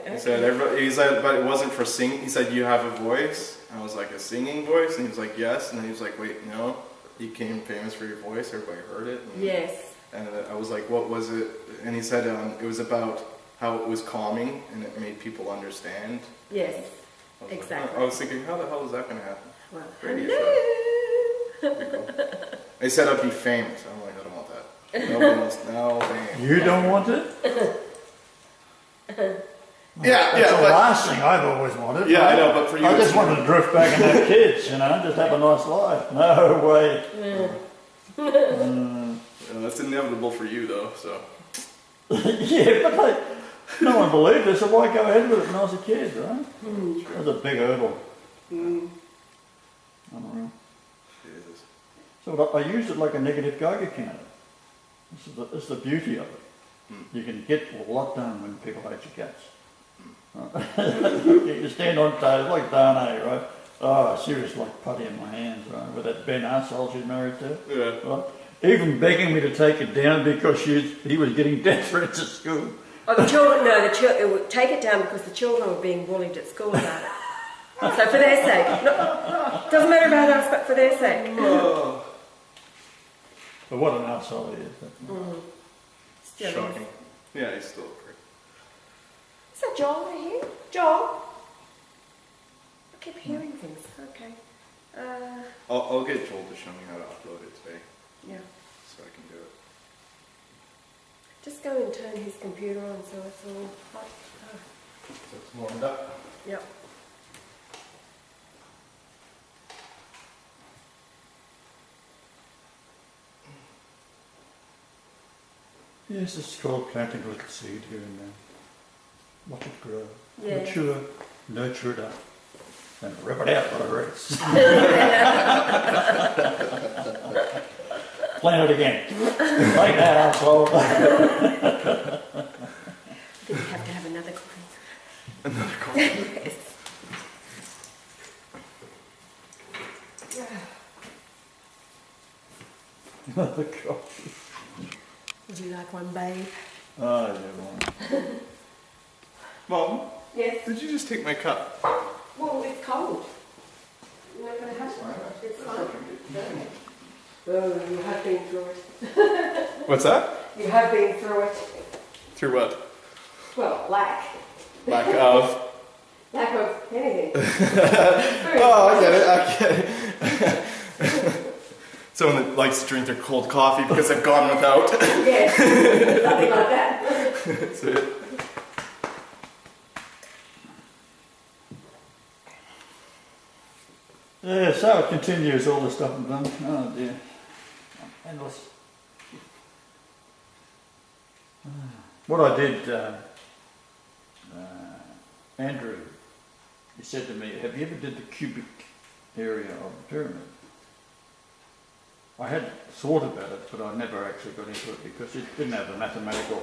Okay. He said, but it wasn't for singing. He said, you have a voice. I was like, a singing voice? And he was like, yes. And then he was like, wait, no. You became famous for your voice. Everybody heard it. And, yes. And I was like, what was it? And he said it was about how it was calming and it made people understand. Yes, exactly. I was thinking, how the hell is that going to happen? Well, Radio show. They said I'd be famous. I'm like, I don't want that. Nobody else. No, man. You don't want it? That's the last thing I've always wanted. Yeah, I know, but for you, I just wanted to drift back and have kids, just have a nice life. No way. That's inevitable for you, though. So. Yeah, but no one believed it, so why go ahead with it when I was a kid, right? That was a big hurdle. I don't know. Jesus. So I used it like a negative Geiger counter. This is the beauty of it. You can get a lot done when people hate your guts. You can stand on toes like Dana, right? Oh, she was like putty in my hands, right? With that Ben arsehole she's married to. Yeah. Right? Even begging me to take it down because he was getting death threats at school. Oh, the children, it would take it down because the children were being bullied at school about it. So for their sake. Doesn't matter about us, but for their sake. But what an arsehole he is. Shocking. Yeah, he's still a prick. Is that Joel over here? Joel? I keep hearing things. Okay. I'll get Joel to show me how to upload it today. Yeah. So I can do it. Just go and turn his computer on so it's all hot. Oh. So it's warmed up. Yep. Yes, it's called planting a little seed here and there. Watch it grow. Yes. Mature, nurture it up, and rip it out by the roots. Plant it again. Like that, asshole. Then you have to have another coffee. Another coffee. Yes. Another coffee. Would you like one, babe? Oh, yeah, one. Mom? Yes. Did you just take my cup? Well, it's cold. You're not going to have it. It's cold. Oh, you have been through it. What's that? You have been through it. Through what? Well, lack. Lack of? Lack of anything. Oh, I get it. Someone that likes to drink their cold coffee because they've gone without. Yes, something like that. That's it. Yeah, so it continues all the stuff I've done. Oh dear. Endless. What I did, Andrew, he said to me, have you ever did the cubic area of the pyramid? I had thought about it, but I never actually got into it because it didn't have the mathematical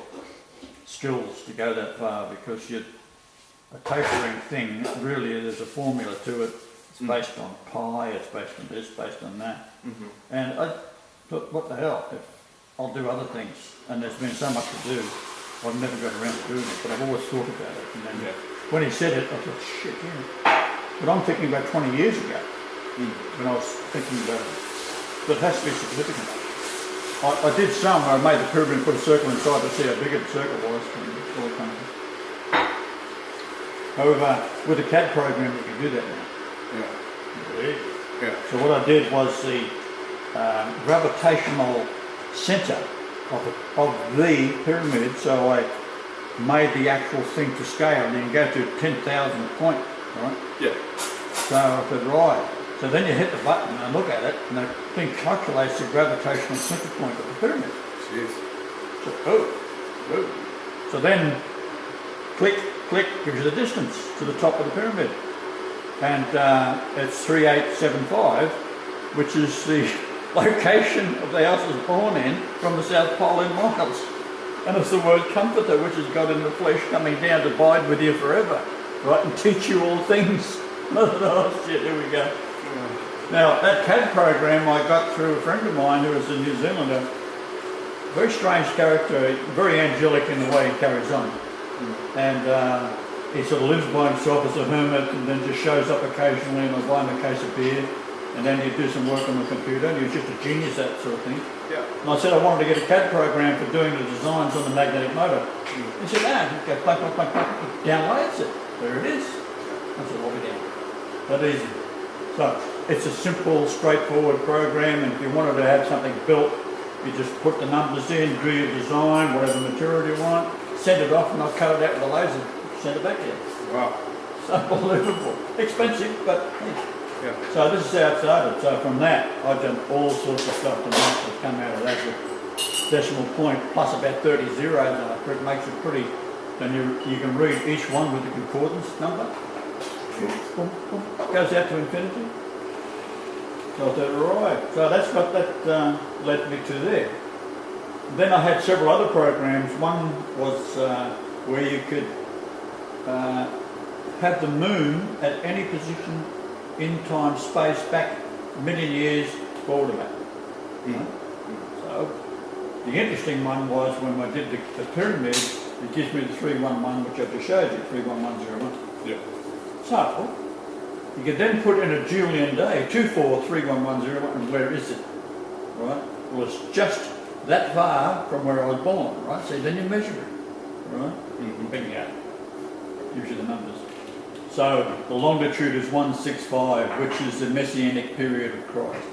skills to go that far, because a tapering thing, really there's a formula to it. It's based on pi, it's based on this, based on that. And I thought, what the hell, if I'll do other things, and there's been so much to do, I've never got around to doing it, but I've always thought about it. And then when he said it, I thought, shit, yeah. But I'm thinking about 20 years ago, when I was thinking about it. But it has to be significant. I did some where I made the pyramid and put a circle inside to see how big the circle was. And all that kind of thing. However, with the CAD program, you can do that now. Yeah. So what I did was the gravitational centre of the pyramid, so I made the actual thing to scale, and you can go to 10,000 point, right? Yeah. So I said, right. So then you hit the button and look at it, and the thing calculates the gravitational center point of the pyramid. Jeez. So, So then, click, gives you the distance to the top of the pyramid. And it's 3875, which is the location of the house I was born in from the South Pole in miles. And it's the word comforter, which is God in the flesh coming down to abide with you forever, right, and teach you all things. Oh shit, here we go. Now, that CAD program I got through a friend of mine who was in New Zealand, a very strange character, very angelic in the way he carries on. And he sort of lives by himself as a hermit and then just shows up occasionally and I'll buy him a case of beer and then he'd do some work on the computer and he was just a genius, that sort of thing. Yeah. And I said I wanted to get a CAD program for doing the designs on the magnetic motor. He said, you go plunk, plunk, plunk, plunk, it downloads it. There it is. I said, I'll be down. That easy. So it's a simple, straightforward program, and if you wanted to have something built, you just put the numbers in, do your design, whatever material you want, send it off, and I'll cut it out with a laser, send it back to you. Wow. It's unbelievable. Expensive, but yeah. So this is how it started. So from that, I've done all sorts of stuff to make it come out of that with decimal point plus about 30 zeros after it. Makes it pretty, then you can read each one with the concordance number. Goes out to infinity. So I thought, right. So that's what that led me to there. Then I had several other programs. One was where you could have the moon at any position in time, space, back a million years, forward about. So the interesting one was when I did the pyramid, it gives me the 311, which I just showed you, 31101. Yeah. So you could then put in a Julian day, 243110, and where is it? Right? Well, it's just that far from where I was born, right? So then you measure it, right? Big out. Gives you the numbers. So the longitude is 165, which is the messianic period of Christ.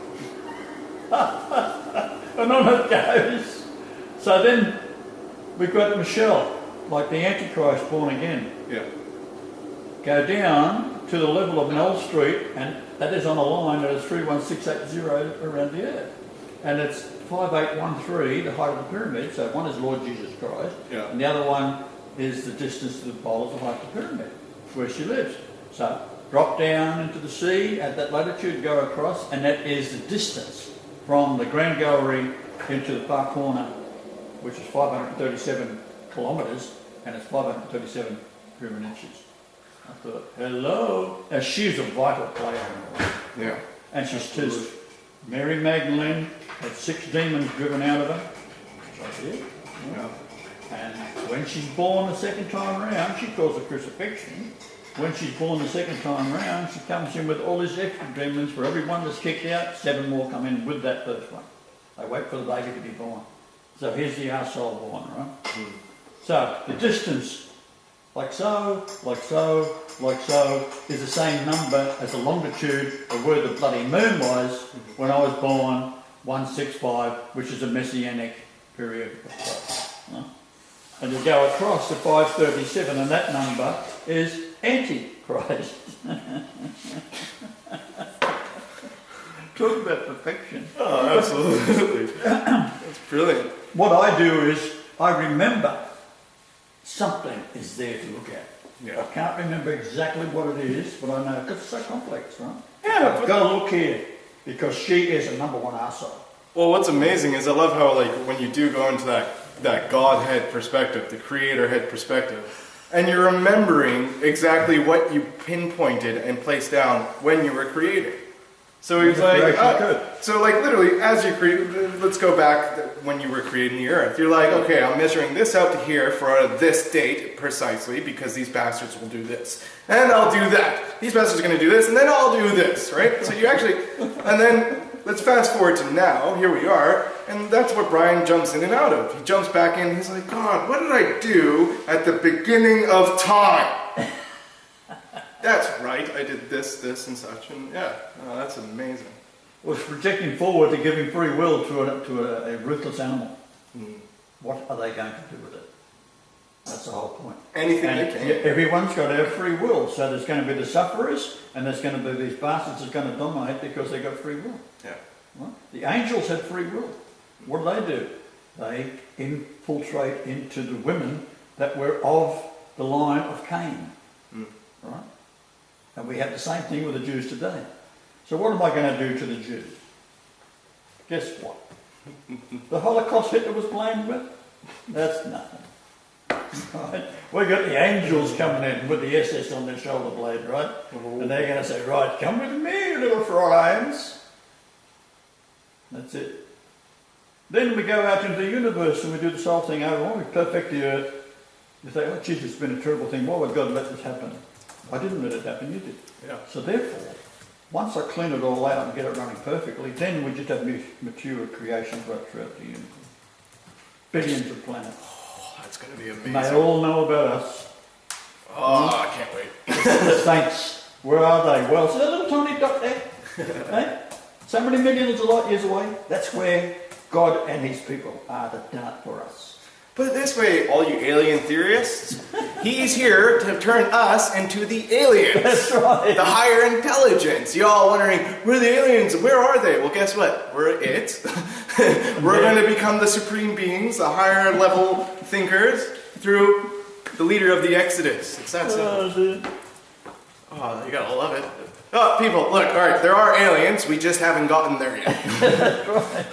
And on it goes. So then we've got Michelle, like the Antichrist born again. Yeah. Go down to the level of Mel Street, and that is on a line that is 31680 around the earth. And it's 5813, the height of the pyramid. So one is Lord Jesus Christ, yeah. And the other one is the distance to the poles, the height of the pyramid, where she lives. So drop down into the sea at that latitude, go across, and that is the distance from the Grand Gallery into the far corner, which is 537 kilometres, and it's 537 pyramid inches. I thought, hello. Now she's a vital player. Yeah. And she's just Mary Magdalene had 6 demons driven out of her. That's it. Yeah. And when she's born the second time around, she calls it crucifixion. When she's born the second time around, she comes in with all these extra demons. For every one that's kicked out, 7 more come in with that first one. They wait for the baby to be born. So here's the arsehole born, right? So the distance, like so, like so, like so, is the same number as the longitude of where the bloody moon was when I was born, 165, which is a messianic period of time. And you go across to 537, and that number is Antichrist. Talk about perfection. Oh, absolutely. That's brilliant. What I do is I remember something is there to look at. Yeah. I can't remember exactly what it is, but I know because it's so complex, right? Yeah. I've got to look here because she is a number one arsehole. Well, what's amazing is I love how, like, when you do go into that Godhead perspective, the Creator head perspective, and you're remembering exactly what you pinpointed and placed down when you were created. So he's like, so like literally, as you create, let's go back when you were creating the earth. You're like, okay, I'm measuring this out to here for this date precisely because these bastards will do this, and I'll do that. These bastards are going to do this, and then I'll do this, right? So you actually, and then let's fast forward to now. Here we are, and that's what Brian jumps in and out of. He jumps back in. He's like, God, what did I do at the beginning of time? That's right, I did this, and such, and yeah, that's amazing. Well, it's projecting forward to giving free will to a ruthless animal. What are they going to do with it? That's the whole point. Anything they can. Everyone's got to have free will, so there's going to be the sufferers, and there's going to be these bastards that's going to dominate because they've got free will. Yeah. Right? The angels had free will. What do? They infiltrate into the women that were of the line of Cain. Right? And we have the same thing with the Jews today. So what am I going to do to the Jews? Guess what? The Holocaust Hitler was blamed with? That's nothing. Right? We've got the angels coming in with the SS on their shoulder blade, right? And they're going to say, right, come with me, little Fräuleins. That's it. Then we go out into the universe and we do this whole thing over. We perfect the earth. You say, oh, Jesus, it's been a terrible thing. Why would God let this happen? I didn't let it happen, you did. Yeah. So therefore, once I clean it all out and get it running perfectly, then we just have mature creations right throughout the universe. Billions of planets. Oh, that's going to be amazing. And they all know about us. Oh, I can't wait. The saints, where are they? Well, see that little tiny dot there? Eh? So many millions of light years away. That's where God and his people are the dart for us. Put it this way, all you alien theorists. He's here to turn us into the aliens. That's right. The higher intelligence. You all wondering, we're the aliens, where are they? Well, guess what? We're it. We're going to become the supreme beings, the higher level thinkers, through the leader of the Exodus. It's that simple. Oh, you gotta love it. Oh, people, look, alright, there are aliens, we just haven't gotten there yet. That's right.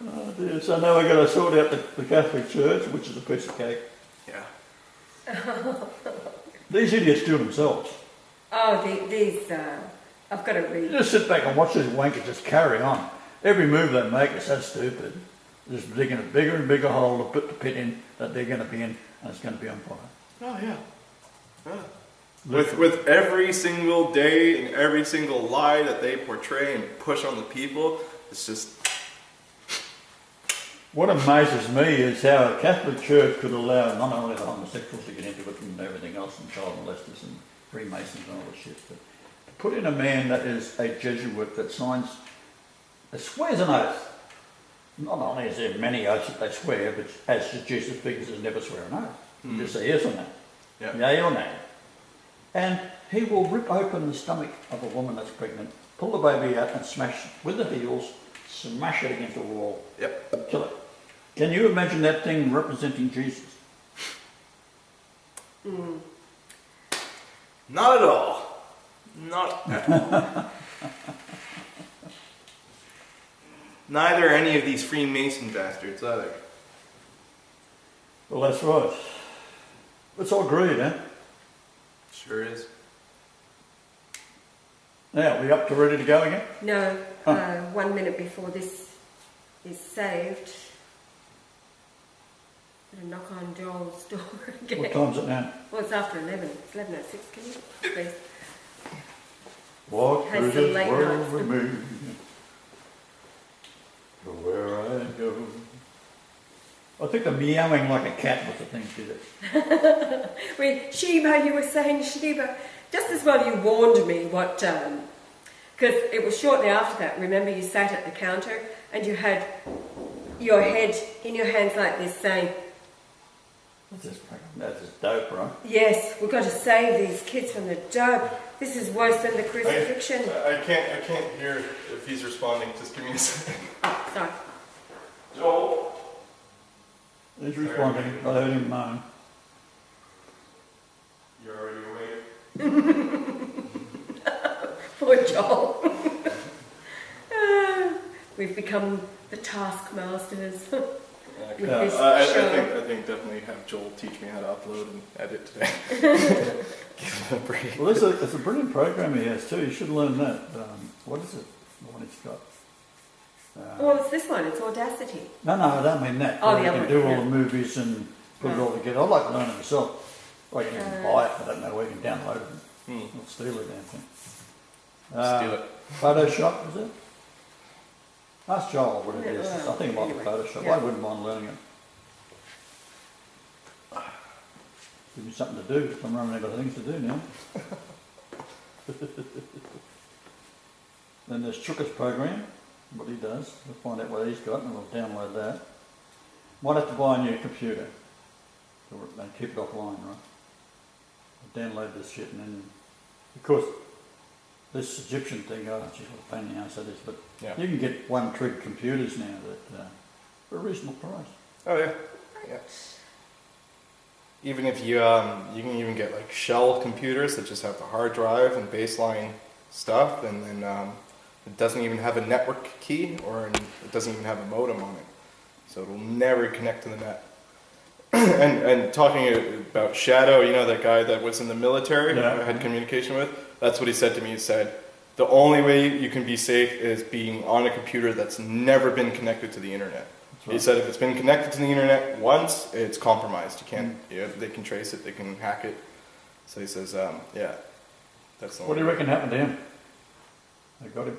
Oh dear, so now we've got to sort out the Catholic Church, which is a piece of cake. Yeah. These idiots do themselves. Oh, these, I've got to read. You just sit back and watch these wankers just carry on. Every move they make is so stupid. They're just digging a bigger and bigger hole to put the pit in that they're going to be in, and it's going to be on fire. Oh, yeah. With every single day and every single lie that they portray and push on the people, it's just... What amazes me is how a Catholic Church could allow not only the homosexuals to get into it and everything else, and child molesters and Freemasons and all this shit, but to put in a man that is a Jesuit that swears an oath. Not only is there many oaths that they swear, but as Jesus figures, they never swear an oath. You just say yes or no. Yeah. Yay or nay. And he will rip open the stomach of a woman that's pregnant, pull the baby out and smash with the heels, smash it against the wall, Yep. kill it. Can you imagine that thing representing Jesus? Not at all. Not at all. Neither any of these Freemason bastards either. Well, that's right. It's all greed, eh? Sure is. Now, are we up to ready to go again? No, 1 minute before this is saved. Better knock on Joel's door again. What time's it now? Well, it's after 11. It's 11:06, can you please? What Has is some it late world nights. with me? To where I go. I think the meowing like a cat was the thing she did. Wait, Sheba, you were saying Sheba. Just as well you warned me what, because it was shortly after that. Remember, you sat at the counter and you had your head in your hands like this, saying, That's just dope, right? "Yes, we've got to save these kids from the dope. This is worse than the crucifixion." I can't hear if he's responding. Just give me a second. Oh, sorry. Joel? He's responding. I heard him moan. You're already awake? Poor Joel. We've become the taskmasters. Okay. With this I think definitely have Joel teach me how to upload and edit today. Give him a break. Well, it's a brilliant program he has too. You should learn that. What is it? The one he's got? Well, it's this one. It's Audacity. No, I don't mean that. Oh, you the other can do one, all yeah. the movies and put it all together. I'd like to learn it myself. Well, you can buy it. I don't know where you can download it. Or steal it, damn thing. Steal it. Photoshop, is it? Ask Joel what it is. Yeah, I think it might be anyway, Photoshop. yeah. I wouldn't mind learning it. Give me something to do. I'm running out of things to do now. Then there's Chuka's program, what he does. We'll find out what he's got and we'll download that. Might have to buy a new computer. They keep it offline, right? I'll download this shit and then, of course, this Egyptian thing, oh, geez, what a pain in the ass that is, but Yeah. you can get 1 trig computers now that for a reasonable price. Oh yeah. Yeah. Even if you can even get like shell computers that just have the hard drive and baseline stuff, and then it doesn't even have a network key, or it doesn't even have a modem on it, so it'll never connect to the net. and talking about Shadow, you know, that guy that was in the military, Yeah. I had communication with. That's what he said to me. He said, the only way you can be safe is being on a computer that's never been connected to the internet. He said if it's been connected to the internet once, it's compromised. You can't. They can trace it. They can hack it. So he says, that's the What do you reckon happened to him? They got him.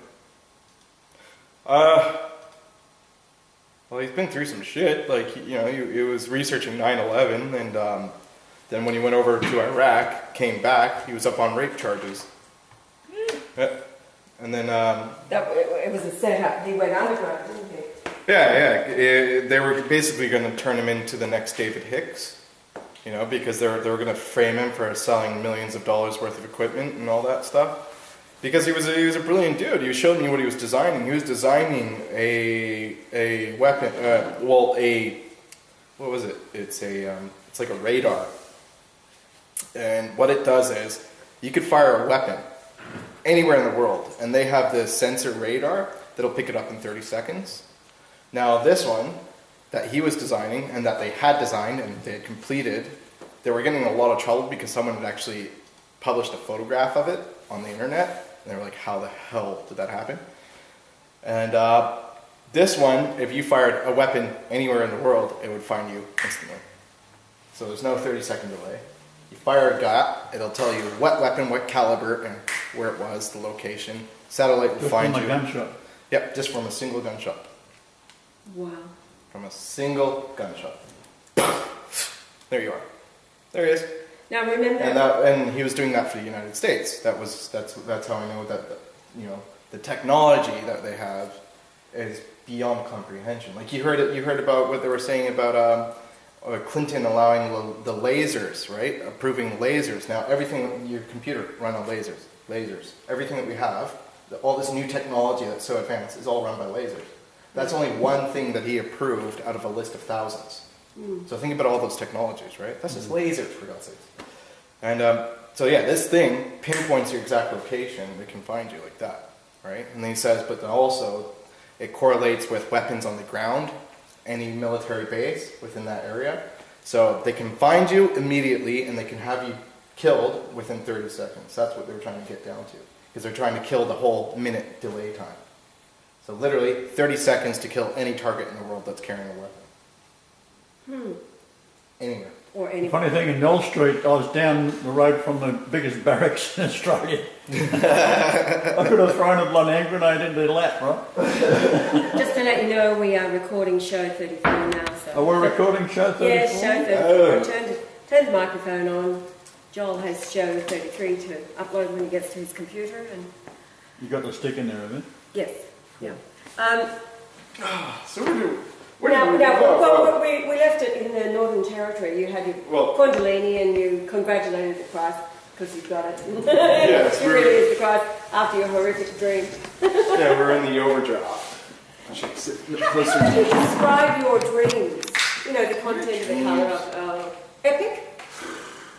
Well, he's been through some shit. Like, he was researching 9/11, and then when he went over to Iraq, came back, he was up on rape charges. Yeah. And then it was a setup. He went underground, didn't he? They were basically going to turn him into the next David Hicks, because they were going to frame him for selling millions of dollars worth of equipment and all that stuff. Because he was a brilliant dude. He was showing you what he was designing. He was designing a weapon. What was it? It's like a radar. And what it does is, you could fire a weapon anywhere in the world, and they have this sensor radar that'll pick it up in 30 seconds. Now, this one that he was designing, and that they had designed and they had completed, they were getting in a lot of trouble because someone had actually published a photograph of it on the internet. And they were like, how the hell did that happen? And this one, if you fired a weapon anywhere in the world, it would find you instantly. So there's no 30-second delay. You fire a gun, it'll tell you what weapon, what caliber, and where it was, the location. Satellite will find you. Just from a gunshot? Yep, just from a single gunshot. Wow. From a single gunshot. There you are. There he is. Now remember, and he was doing that for the United States. That's how I know that the technology that they have is beyond comprehension. Like you heard about what they were saying about Clinton allowing the lasers, right? Approving lasers. Now everything your computer run on lasers. Everything that we have, all this new technology that's so advanced is all run by lasers. That's only one thing that he approved out of a list of thousands. So think about all those technologies, right? That's just lasers, for God's sakes. And this thing pinpoints your exact location. It can find you like that, right? And then he says, but then also it correlates with weapons on the ground, any military base within that area. So they can find you immediately, and they can have you killed within 30 seconds. That's what they were trying to get down to, because they're trying to kill the whole minute delay time. So literally 30 seconds to kill any target in the world that's carrying a weapon. Anywhere. Or any. Funny thing, in Knoll Street, I was down the road from the biggest barracks in Australia. I could have thrown a bloody hand grenade into their lap, right? Just to let you know, we are recording show 34 now. So. Oh, we're recording show 34? Yes, show 34. Turn the microphone on. Joel has show 33 to upload when he gets to his computer. And You got the stick in there, haven't you? yes, yeah. So we left it in the Northern Territory. You had your Kundalini and you congratulated the Christ because you got it. Yes, you really is the Christ after your horrific dream. Yeah, we're in the overdraft. I should sit closer How to do you describe your dreams? You know, the content of the colour of epic,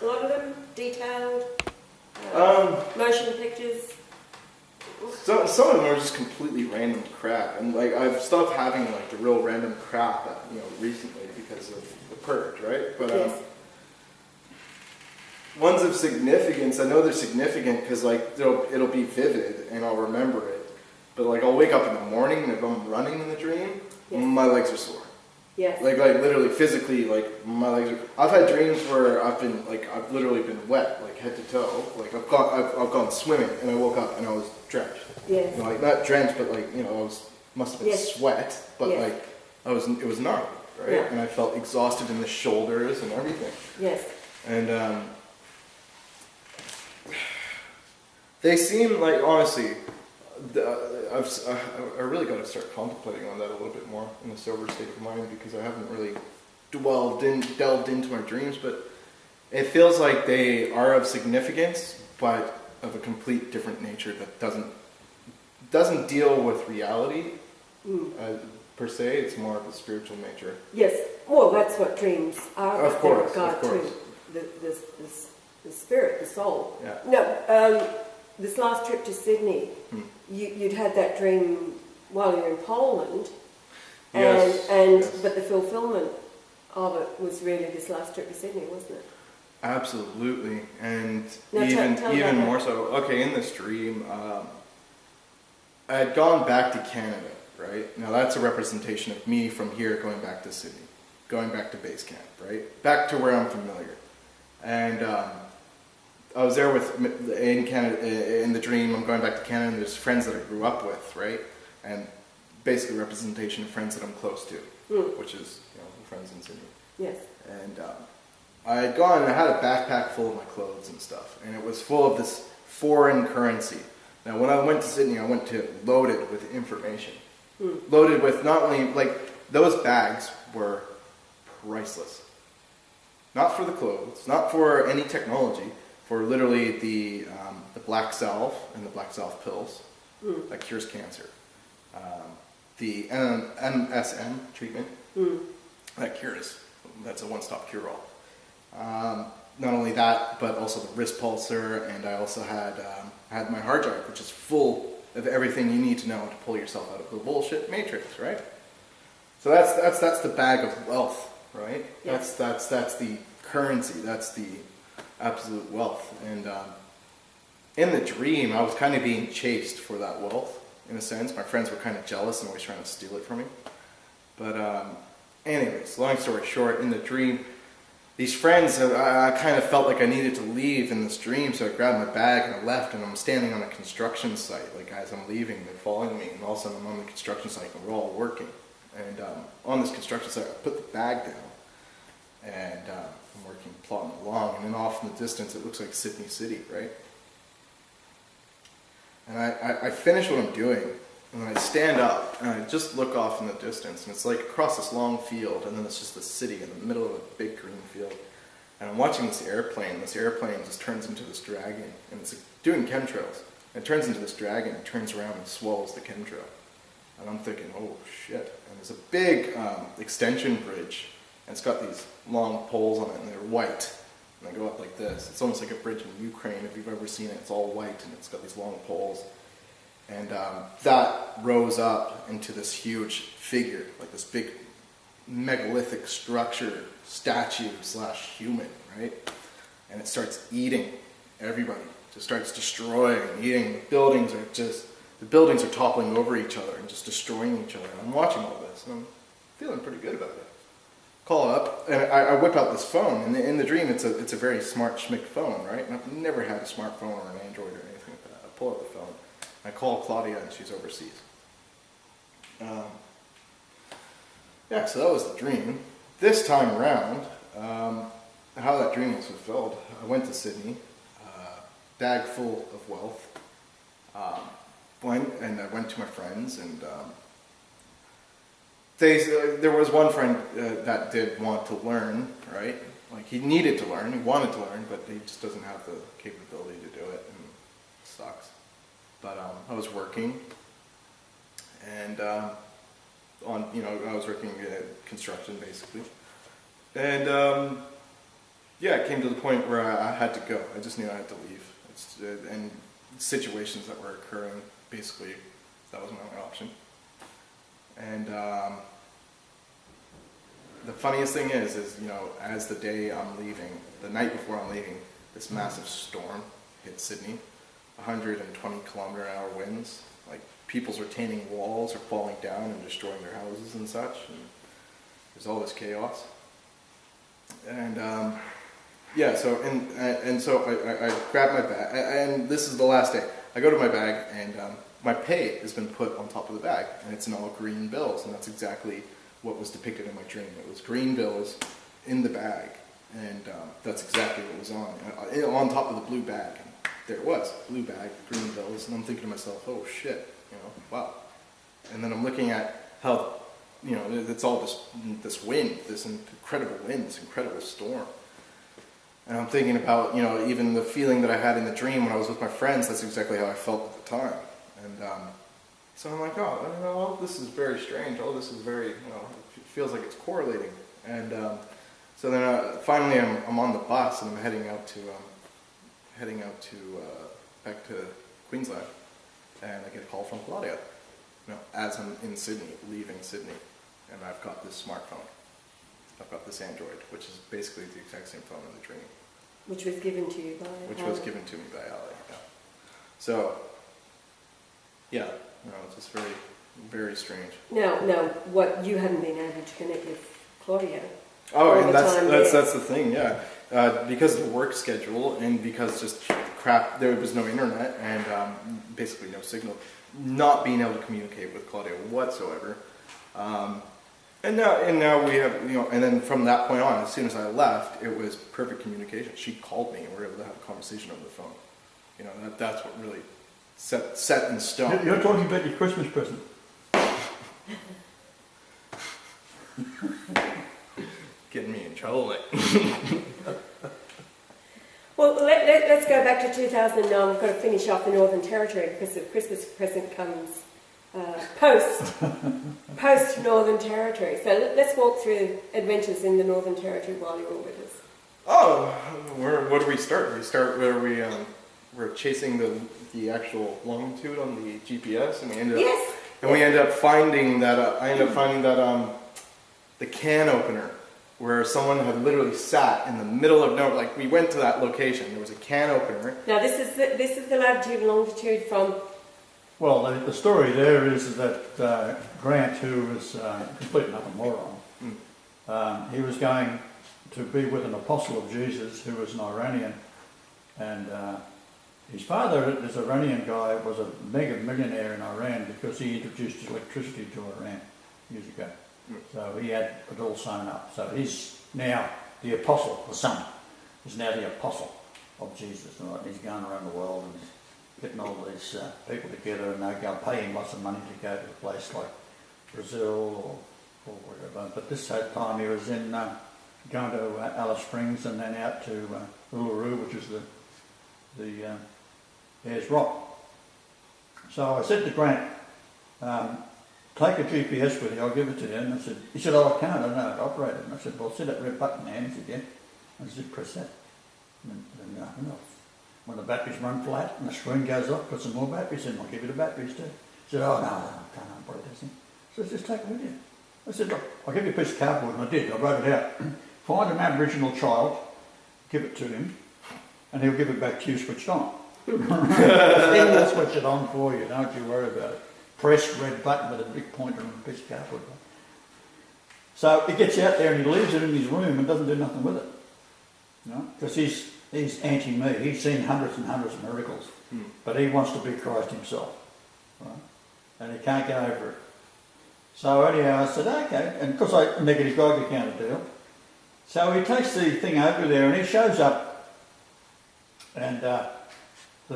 a lot of them, detailed, motion pictures. Some of them are just completely random crap, and like I've stopped having like the real random crap, recently because of the purge, right? But Yes. ones of significance, I know they're significant because like it'll be vivid and I'll remember it. But like I'll wake up in the morning and if I'm running in the dream, Yes. my legs are sore. Yes. Like literally physically, like my legs are. I've had dreams where I've literally been wet, like head to toe. Like I've gone swimming and I woke up and I was drenched. Yes. Like not drenched, but like must have been Yes. sweat, but Yes. like it was gnarly, right? Yeah. And I felt exhausted in the shoulders and everything. Yes. And they seem like, honestly, I really got to start contemplating on that a little bit more in a sober state of mind because I haven't really delved into my dreams, but it feels like they are of significance, but of a complete different nature that doesn't deal with reality per se. It's more of a spiritual nature. Yes. Well, that's what dreams are. Of course, God of course. Too. The spirit, the soul. Yeah. No. This last trip to Sydney, you'd had that dream while you were in Poland, but the fulfillment of it was really this last trip to Sydney, wasn't it? Absolutely, and Now, tell even about more that. so. Okay, in this dream, I had gone back to Canada, right? Now that's a representation of me from here going back to Sydney, going back to base camp, right? Back to where I'm familiar. And I was there in Canada, in the dream, I'm going back to Canada, and there's friends that I grew up with, right? And basically representation of friends that I'm close to, which is, friends in Sydney. Yes. And I had gone and I had a backpack full of my clothes and stuff, and it was full of this foreign currency. Now, when I went to Sydney, I went to loaded with information. Loaded with not only, those bags were priceless. Not for the clothes, not for any technology, for literally the black salve and the black salve pills that cures cancer. The MSM treatment that cures. That's a one-stop cure-all. Not only that, but also the wrist pulsar, and I also had my hard drive, which is full of everything you need to know to pull yourself out of the bullshit matrix, right? So that's the bag of wealth, right? Yes. That's the currency. That's the absolute wealth. And in the dream, I was kind of being chased for that wealth, in a sense. My friends were kind of jealous and always trying to steal it from me. But anyways, long story short, in the dream, these friends, I kind of felt like I needed to leave in this dream, so I grabbed my bag and I left, and I'm standing on a construction site. Like, as I'm leaving, they're following me, and all of a sudden I'm on the construction site and we're all working. And on this construction site, I put the bag down, and I'm working, plodding along, and then off in the distance it looks like Sydney City, right? And I finish what I'm doing, and then I stand up, and I just look off in the distance, and it's like across this long field, and then it's just the city in the middle of a big green field. And I'm watching this airplane just turns into this dragon, and it's doing chemtrails. And it turns into this dragon, and turns around and swallows the chemtrail. And I'm thinking, oh shit. And there's a big extension bridge, and it's got these long poles on it, and they're white. And they go up like this. It's almost like a bridge in Ukraine, if you've ever seen it. It's all white, and it's got these long poles. And that rose up into this huge figure, like this big megalithic structure, statue / human, right? And it starts eating everybody. Just starts destroying and eating. The buildings are toppling over each other and just destroying each other. And I'm watching all this, and I'm feeling pretty good about it. Call up, and I whip out this phone. And in the dream, it's a very smart schmick phone, right? And I've never had a smartphone or an Android or anything like that. I pull out the phone. I call Claudia, and she's overseas. So that was the dream. This time around, how that dream was fulfilled, I went to Sydney, bag full of wealth. I went to my friends, and there was one friend that did want to learn, right? Like, he needed to learn, he wanted to learn, but he just doesn't have the capability to do it, and it sucks. But I was working, and I was working construction basically, and it came to the point where I had to go. I just knew I had to leave. And situations that were occurring, basically, that was my only option. And the funniest thing is as the day I'm leaving, the night before I'm leaving, this massive storm hit Sydney. 120-kilometer-an-hour winds, like people's retaining walls are falling down and destroying their houses and such, and there's all this chaos. And so I grab my bag, and this is the last day. I go to my bag, and my pay has been put on top of the bag, and it's in all green bills, and that's exactly what was depicted in my dream. It was green bills in the bag, and that's exactly what was on top of the blue bag. There it was, blue bag, green bills, and I'm thinking to myself, oh shit, wow. And then I'm looking at how, it's all this wind, this incredible wind, this incredible storm. And I'm thinking about, even the feeling that I had in the dream when I was with my friends, that's exactly how I felt at the time. And so I'm like, oh, this is very strange, this is very, it feels like it's correlating. And so then finally I'm on the bus, and I'm heading out to back to Queensland, and I get a call from Claudia, as I'm in Sydney, leaving Sydney, and I've got this smartphone. I've got this Android, which is basically the exact same phone in the dream. Which was given to you by was given to me by Ali, yeah. So, it's just very, Very strange. Now, what you hadn't been able to connect with Claudia. Oh, and that's the thing, yeah. Because of the work schedule and because just crap, there was no internet and basically no signal, not being able to communicate with Claudia whatsoever. And now we have, and then from that point on, as soon as I left, it was perfect communication. She called me and we were able to have a conversation over the phone. That's what really set in stone. You're talking about your Christmas present. Getting me in trouble, mate. Well, let's go back to 2009. We've got to finish off the Northern Territory because the Christmas present comes post Northern Territory. So let's walk through adventures in the Northern Territory while you're all with us. Oh, what do we start? We start where we're chasing the actual longitude on the GPS, and we end up finding that the can opener, where someone had literally sat in the middle of nowhere. Like, we went to that location, there was a can opener. Now this is the latitude and longitude from. Well, the story there is that Grant, who was complete and utter moron, he was going to be with an apostle of Jesus who was an Iranian, and his father, this Iranian guy, was a mega millionaire in Iran because he introduced electricity to Iran years ago. So he had it all sewn up. So he's now the apostle, the son, is now the apostle of Jesus. Right? He's going around the world and he's getting all these people together, and they're going to pay him lots of money to go to a place like Brazil or wherever. But this time he was in going to Alice Springs and then out to Uluru, which is the Ayers Rock. So I said to Grant, take a GPS with you, I'll give it to you. And he said, oh, I can't, I don't know how to operate it. And I said, well, see that red button there? And he said, yeah. And I said, press that. And when the batteries run flat and the screen goes off, put some more batteries in, I'll give you the batteries too. He said, oh, no, I can't operate this thing. So I said, just take it with you. I said, look, I'll give you a piece of cardboard, and I did. I wrote it out. Find an Aboriginal child, give it to him, and he'll give it back to you switched on. He'll switch it on for you, don't you worry about it. Press red button with a big pointer and a piece of cardboard. So he gets out there and he leaves it in his room and doesn't do nothing with it. Because he's anti-me. He's seen hundreds and hundreds of miracles, but he wants to be Christ himself. Right? And he can't get over it. So anyhow, I said, okay, and because I'm a negative Geiger counter deal. So he takes the thing over there and he shows up and the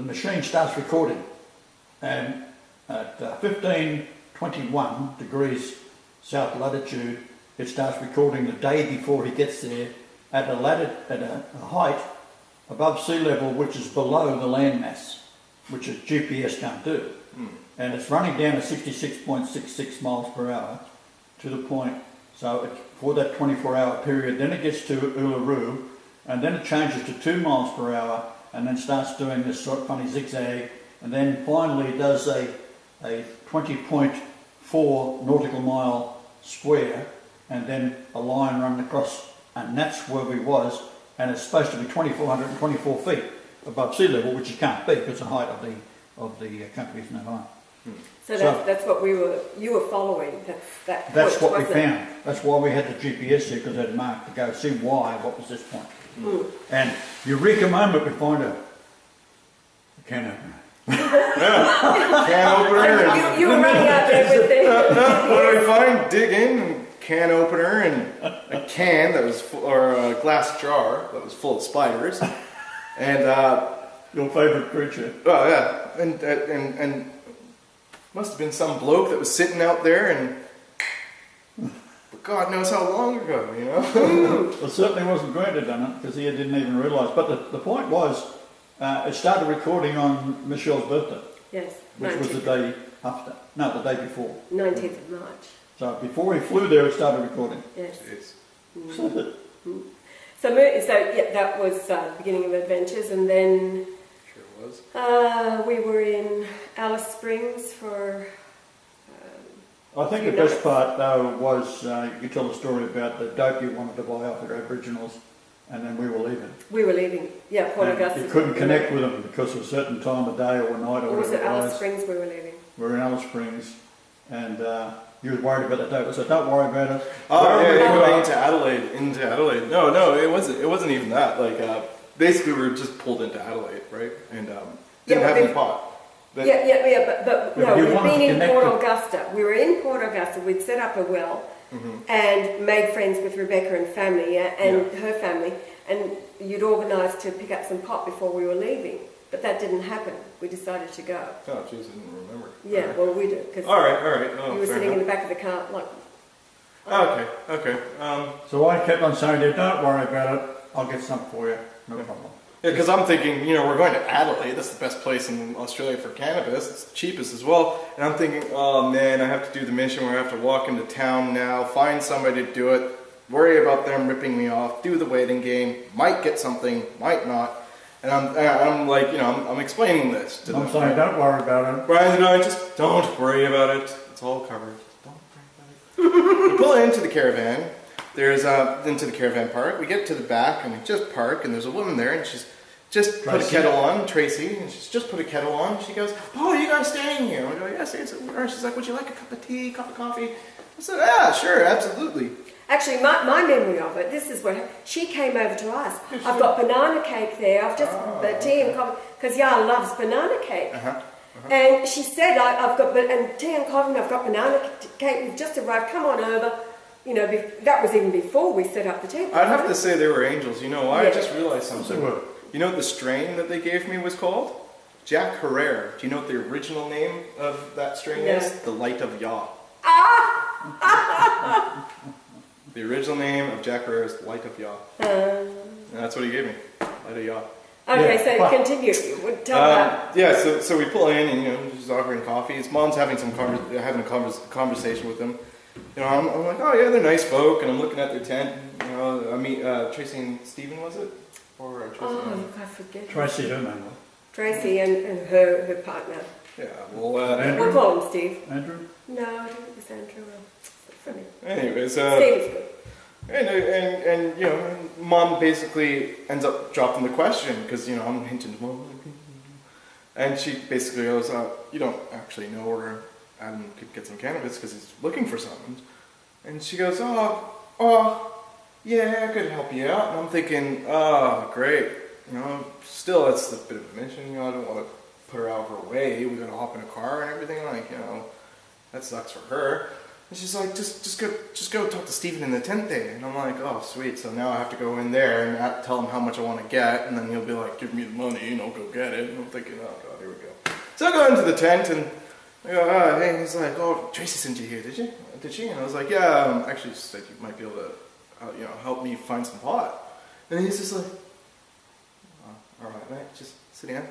machine starts recording. And at 1521 degrees south latitude, it starts recording the day before he gets there at a height above sea level, which is below the landmass, which a GPS can't do. And it's running down at 66.66 miles per hour to the point, so for that 24-hour period, then it gets to Uluru, and then it changes to 2 miles per hour, and then starts doing this sort of funny zigzag, and then finally does a 20.4 nautical mile square, and then a line running across, and that's where we was, and it's supposed to be 2,424 feet above sea level, which it can't be because the height of the country is no high. So that's what you were following. That's what we found. That's why we had the GPS here, because it had marked to go see what was this point. And eureka moment, we find a can opener. Can opener. You were running out there with the. What do we find? Dig in, can opener, and a can that was or a glass jar that was full of spiders, and your favourite creature. Oh yeah, and must have been some bloke that was sitting out there, and God knows how long ago, Well, it certainly wasn't Grant had done it, because he didn't even realise. But the point was, it started recording on Michelle's birthday. Yes. Which 19th. Was the day after. No, the day before. 19th of March. So before he flew there, it started recording. Yes. So that was the beginning of adventures, and then we were in Alice Springs for. I think the best part though was you tell the story about the dope you wanted to buy off the Aboriginals, and then we were leaving. We were leaving, yeah, Port Augusta. You couldn't connect with them because of a certain time of day or night or whatever. Was it Alice Springs we were leaving? We were in Alice Springs, and you was worried about the devil. So don't worry about it. Oh yeah, into Adelaide. No, it wasn't even that. Like basically, we were just pulled into Adelaide, right? And didn't have any pot. But no, we've been in Port Augusta. We were in Port Augusta. We'd set up a well and made friends with Rebecca and family and her family, and you'd organised to pick up some pot before we were leaving. But that didn't happen. We decided to go. Oh, jeez, I didn't remember. Yeah, right. Well, we do. All right. Oh, you were sitting in the back of the car, like... Okay. So I kept on saying to you, don't worry about it. I'll get some for you. No problem. Yeah, because I'm thinking, we're going to Adelaide. That's the best place in Australia for cannabis. It's the cheapest as well. And I'm thinking, oh, man, I have to do the mission where I have to walk into town now, find somebody to do it, worry about them ripping me off, do the waiting game, might get something, might not. And I'm like, I'm explaining this to them. I'm saying, don't worry about it. Brian's going, just don't worry about it. It's all covered. Don't worry about it. We pull into the caravan. There's into the caravan park. We get to the back and we just park, and there's a woman there, and she's just put a kettle on, Tracy, and she's just put a kettle on. She goes, "Oh, you guys staying here?" I go, "Yes." She's like, "Would you like a cup of tea, cup of coffee?" I said, "Yeah, sure, absolutely." Actually, my memory of it, this is what she came over to us. I've got banana cake there. I've just tea and coffee, because Yah loves banana cake. And she said, "I've got tea and coffee. And I've got banana cake. We've just arrived. Come on over." That was even before we set up the tent. I'd have to say they were angels. You know why? Yeah. I just realized something. You know what the strain that they gave me was called? Jack Herrera. Do you know what the original name of that strain is? The Light of Yah. The original name of Jack Herrera is Light of Yah. And that's what he gave me. Light of Yah. Okay, so continue. Tell that. Yeah, so we pull in and she's offering coffee. His mom's having a conversation with him. I'm like, oh yeah, they're nice folk, and I'm looking at their tent. I meet Tracy and Stephen, was it? Or Tracy? I forget. Tracy, don't know. Tracy and her partner. Yeah, well, Andrew? We'll call him Steve. Andrew? No, I don't think it was Andrew. Funny. Anyways, Steve is good. And Mom basically ends up dropping the question because I'm hinting to Mom, and she basically goes, "You don't actually know where Adam could get some cannabis because he's looking for something." And she goes, yeah, I could help you out. And I'm thinking, great. Still, it's a bit of a mission. I don't want to put her out of her way. We got to hop in a car and everything. That sucks for her. And she's like, just go talk to Stephen in the tent there. And I'm like, oh, sweet. So now I have to go in there and tell him how much I want to get. And then he'll be like, give me the money, go get it. And I'm thinking, oh, God, here we go. So I go into the tent and I go, hey. He's like, oh, Tracy sent you here, did she? And I was like, yeah, actually she said you might be able to, help me find some pot. And he's just like, all right, mate, just sit down.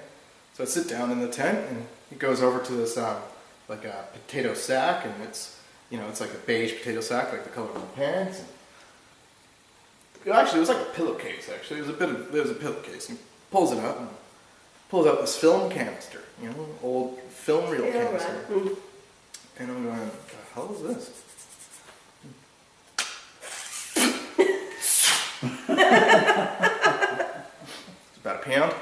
So I sit down in the tent, and he goes over to this, like a potato sack, and it's, it's like a beige potato sack, like the color of my pants. Actually, it was like a pillowcase, actually. It was a pillowcase. And he pulls it up, and pulls out this film canister, old film reel canister. Right. And I'm going, what the hell is this? It's about a pound.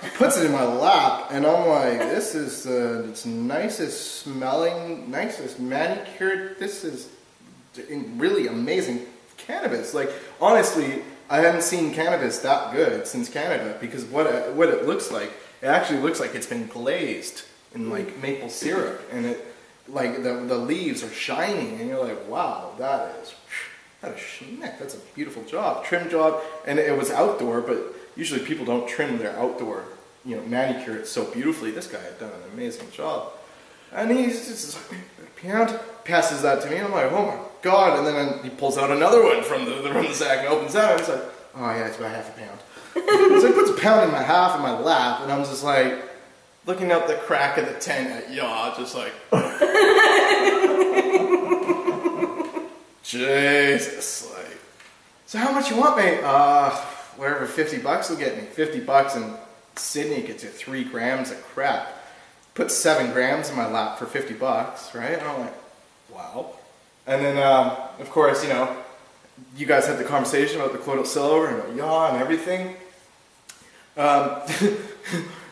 He puts it in my lap, and I'm like, this is it's nicest smelling, nicest manicured. This is really amazing cannabis. Like, honestly, I haven't seen cannabis that good since Canada, because what it looks like, it actually looks like it's been glazed in like maple syrup, and it like the leaves are shining, and you're like, wow, that is schmick. That's a beautiful job, trim job, and it was outdoor. But usually people don't trim their outdoor, manicure it so beautifully. This guy had done an amazing job, and he's just like, passes that to me, and I'm like, oh my God! And then he pulls out another one from the sack and opens that, and it's like, oh yeah, it's about half a pound. So he puts a pound in my lap, and I'm just like looking out the crack of the tent at Yah, just like. Jesus, like, so how much you want, mate? Whatever, $50 will get me. $50 in Sydney gets you 3 grams of crap. Put 7 grams in my lap for $50, right? And I'm like, wow. And then, of course, you guys had the conversation about the colloidal silver and about Yah and everything.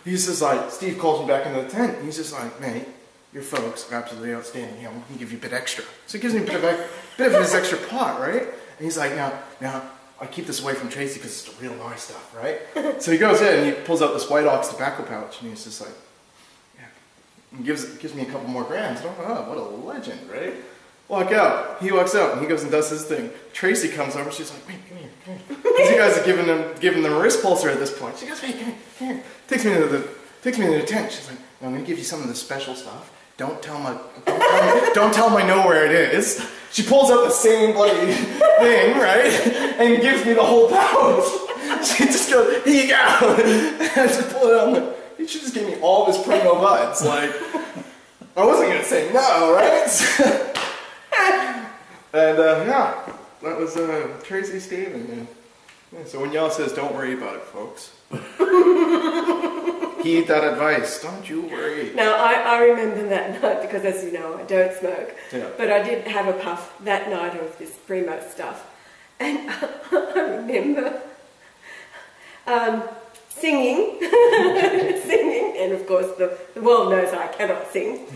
He's just like, Steve calls me back into the tent. And he's just like, mate, your folks are absolutely outstanding. You know, we can give you a bit extra. So he gives me a bit of his extra pot, right? And he's like, now, I keep this away from Tracy because it's the real nice stuff, right? So he goes in and he pulls out this White Ox tobacco pouch and he's just like, yeah, and gives me a couple more grams. And I'm like, oh, what a legend, right? Walk out. He walks out and he goes and does his thing. Tracy comes over. She's like, wait, come here. Because you guys are giving them a wrist pulser at this point. She goes, wait, come here. Takes me to the tent. She's like, I'm going to give you some of the special stuff. Don't tell them I know where it is. She pulls out the same bloody thing, right? And gives me the whole pouch. She just goes, here you go. And I just pull it out. I'm like, you should just give me all this primo buds. Like, I wasn't going to say no, right? And yeah, that was Tracy Stephen. Yeah, so when y'all says, don't worry about it, folks. Heed that advice. Don't you worry. Now, I remember that night, because as you know, I don't smoke. Yeah. But I did have a puff that night of this primo stuff. And I remember singing. And of course, the world knows I cannot sing.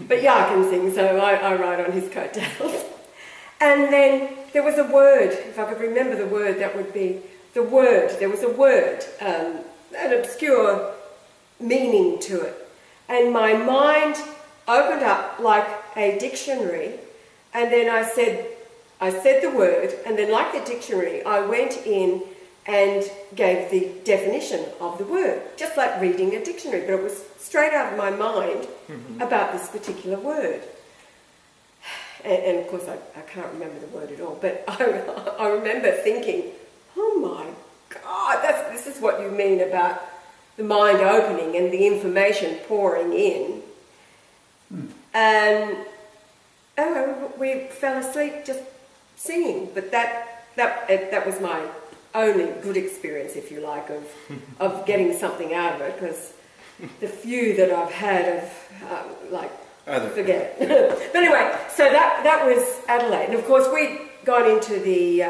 But yeah, I can sing, so I ride on his coattails. And then there was a word, if I could remember the word, that would be the word. There was a word, an obscure meaning to it. And my mind opened up like a dictionary, and then I said the word, and then like the dictionary, I went in and gave the definition of the word, just like reading a dictionary, but it was straight out of my mind about this particular word. And of course, I can't remember the word at all, but I remember thinking, oh my God, this is what you mean about the mind opening and the information pouring in. And we fell asleep just singing, but that was my only good experience, if you like, of getting something out of it, because the few that I've had of forget it. But anyway, so that was Adelaide. And of course, we'd gone into the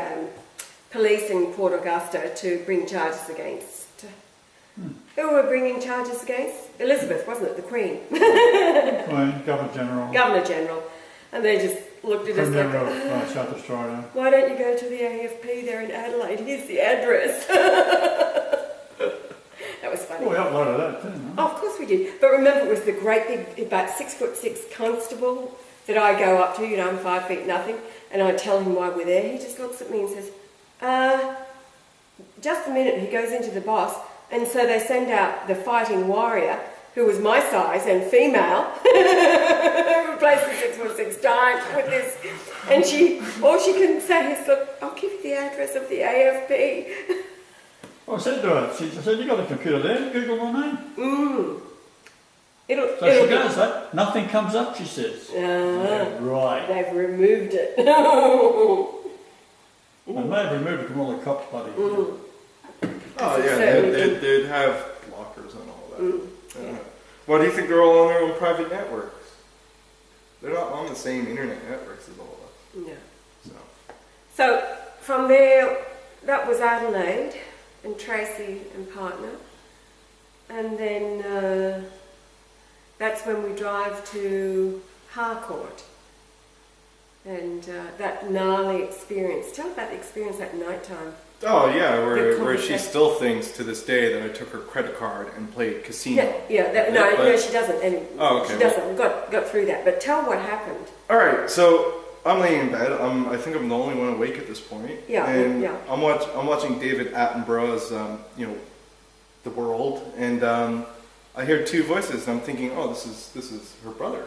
police in Port Augusta to bring charges against... Who were bringing charges against? Elizabeth, wasn't it? The Queen. Queen, Governor General. Governor General. And they just looked at us like... South Australia. Why don't you go to the AFP there in Adelaide? Here's the address. That was funny. Well, we uploaded that too, no? Oh, of course we did. But remember, it was the great big, about 6'6" constable that I go up to. You know, I'm 5 feet nothing, and I tell him why we're there. He just looks at me and says, just a minute. He goes into the boss, and so they send out the fighting warrior, who was my size and female, replaced the 6'6" giant with this. And all she can say is, look, I'll give you the address of the AFP. Well, I said to her, I said, you got a computer there, Google my name. So she does that. Nothing comes up, she says. Yeah, right. They've removed it. They may have removed it from all the cop buddies. Oh yeah, they'd have blockers and all that. Yeah. Well, do you think they're all on their own private networks? They're not on the same internet networks as all of us. No. So from there, that was Adelaide and Tracy and partner. And then that's when we drive to Harcourt. And that gnarly experience. Tell about the experience at night time. Oh yeah, where she still thinks to this day that I took her credit card and played casino. No, she doesn't. And okay. She doesn't. We got through that. But tell what happened. All right, so I'm laying in bed. I think I'm the only one awake at this point. I'm watching David Attenborough's The World, and I hear two voices, and I'm thinking, oh, this is her brother,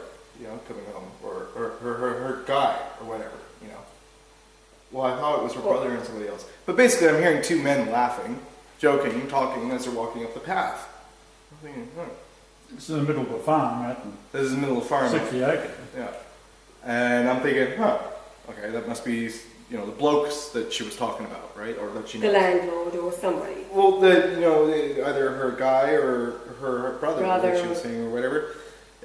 coming home, or her guy, or whatever, Well, I thought it was her brother and somebody else. But basically, I'm hearing two men laughing, joking, talking as they're walking up the path. I'm thinking, It's in the middle of a farm, right? This is the middle of the farm. 60 acres. Yeah. And I'm thinking, okay, that must be, the blokes that she was talking about, right? Or that she knows. The landlord or somebody. Well, either her guy or her brother, that she was saying, or whatever.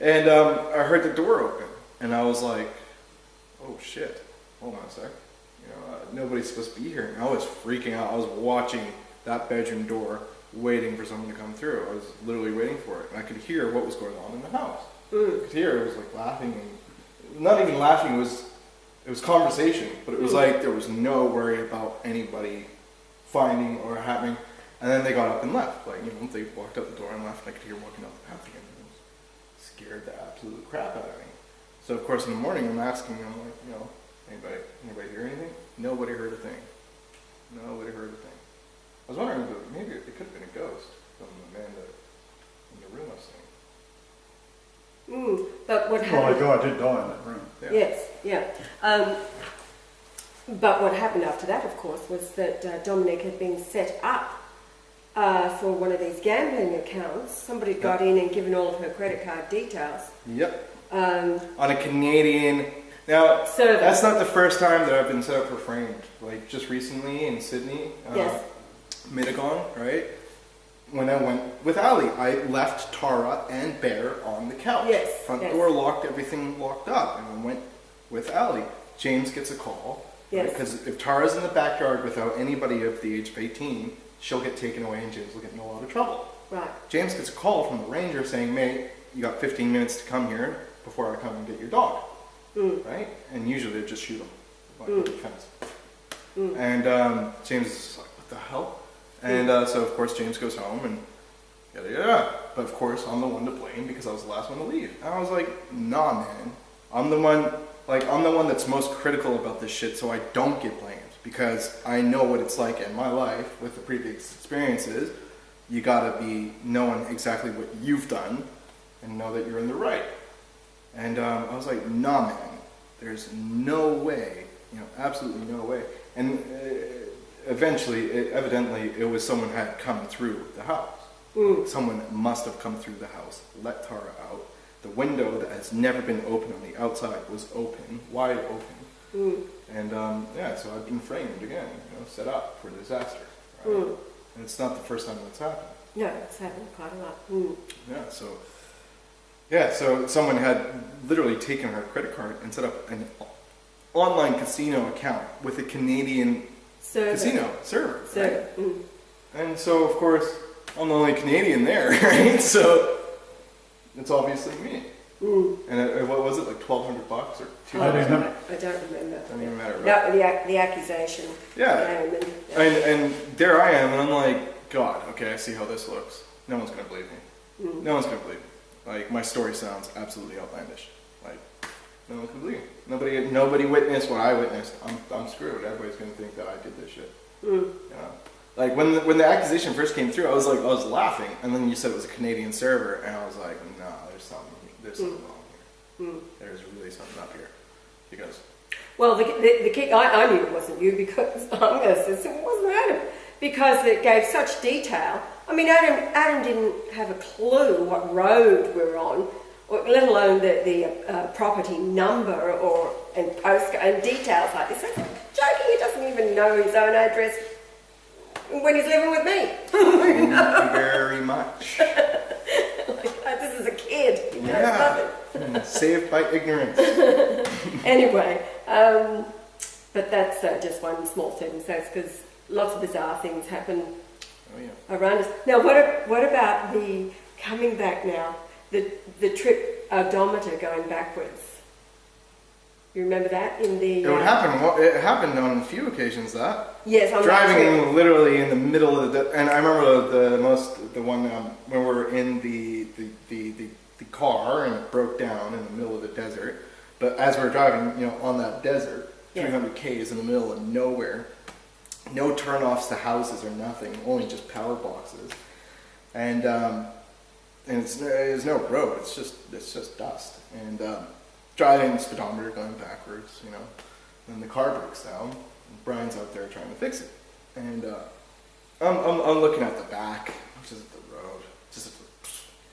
And I heard the door open, and I was like, oh shit, hold on a sec. Nobody's supposed to be here. And I was freaking out. I was watching that bedroom door, waiting for someone to come through. I was literally waiting for it. And I could hear what was going on in the house. You could hear it was like laughing, and not even laughing. It was conversation, but it was like there was no worry about anybody finding or happening. And then they got up and left. Like, you know, they walked out the door and left, and I could hear walking out the path again. And it scared the absolute crap out of me. So of course in the morning I'm asking, I'm like, you know, anybody hear anything? Nobody heard a thing. Nobody heard a thing. I was wondering if maybe it could have been a ghost from the man that in the room I was saying. But what happened? Well, I did die in that room. Yeah. Yes, yeah. But what happened after that, of course, was that Dominic had been set up for one of these gambling accounts. Somebody got in and given all of her credit card details. Yep. On a Canadian. Now, that's not the first time that I've been set up for framed. Like just recently in Sydney, yes. Mittagon, right? When I went with Ali, I left Tara and Bear on the couch. Yes. Front door locked, everything locked up, and I went with Ali. James gets a call. Yes. Because if Tara's in the backyard without anybody of the age of 18, she'll get taken away and James will get in a lot of trouble. Right. James gets a call from the ranger saying, mate, you got 15 minutes to come here before I come and get your dog. Right? And usually they just shoot him. Like the fence. And James is like, what the hell? And so of course James goes home and yada yada. But of course I'm the one to blame because I was the last one to leave. And I was like, nah man. I'm the one that's most critical about this shit so I don't get blamed. Because I know what it's like in my life with the previous experiences. You gotta be knowing exactly what you've done and know that you're in the right. And I was like, nah man, there's no way, absolutely no way. And eventually, evidently, it was someone had come through the house. Someone must have come through the house, let Tara out. The window that has never been open on the outside was open, wide open. And so I've been framed again, set up for disaster. Right? And it's not the first time that's happened. No, it's happened quite a lot. So someone had literally taken her credit card and set up an online casino account with a Canadian casino server. Right? And so, of course, I'm the only Canadian there, right? So it's obviously me. And what was it, like $1,200 or $200? I don't remember. Doesn't even matter. Right? No, the accusation. Yeah. And there I am, and I'm like, God, okay, I see how this looks. No one's going to believe me. No one's going to believe me. Like, my story sounds absolutely outlandish. Like, no one can believe me. Nobody witnessed what I witnessed. I'm screwed. Everybody's going to think that I did this shit. Like, when the accusation first came through, I was laughing. And then you said it was a Canadian server, and I was like, no, there's something wrong here. There's really something up here. Because... Well, the key, I knew it wasn't you because I'm going to say it wasn't Adam. Because it gave such detail. I mean, Adam didn't have a clue what road we're on, or let alone the property number and postcode and details like this. I'm joking, he doesn't even know his own address when he's living with me. Thank you very much. This is a kid. He knows nothing. Saved by ignorance. Anyway, but that's just one small circumstance because lots of bizarre things happen around us. Now, what about the coming back now? The trip odometer going backwards. You remember that in the? It would happen. Well, it happened on a few occasions. That yes, on driving literally in the middle of the. And I remember the one when we were in the car and it broke down in the middle of the desert. But as we were driving, on that desert, 300 k's in the middle of nowhere. No turn-offs to houses or nothing, only just power boxes, and there's no road. It's just dust. And driving the speedometer going backwards, then the car breaks down. And Brian's out there trying to fix it, and I'm looking at the back, which is the road, just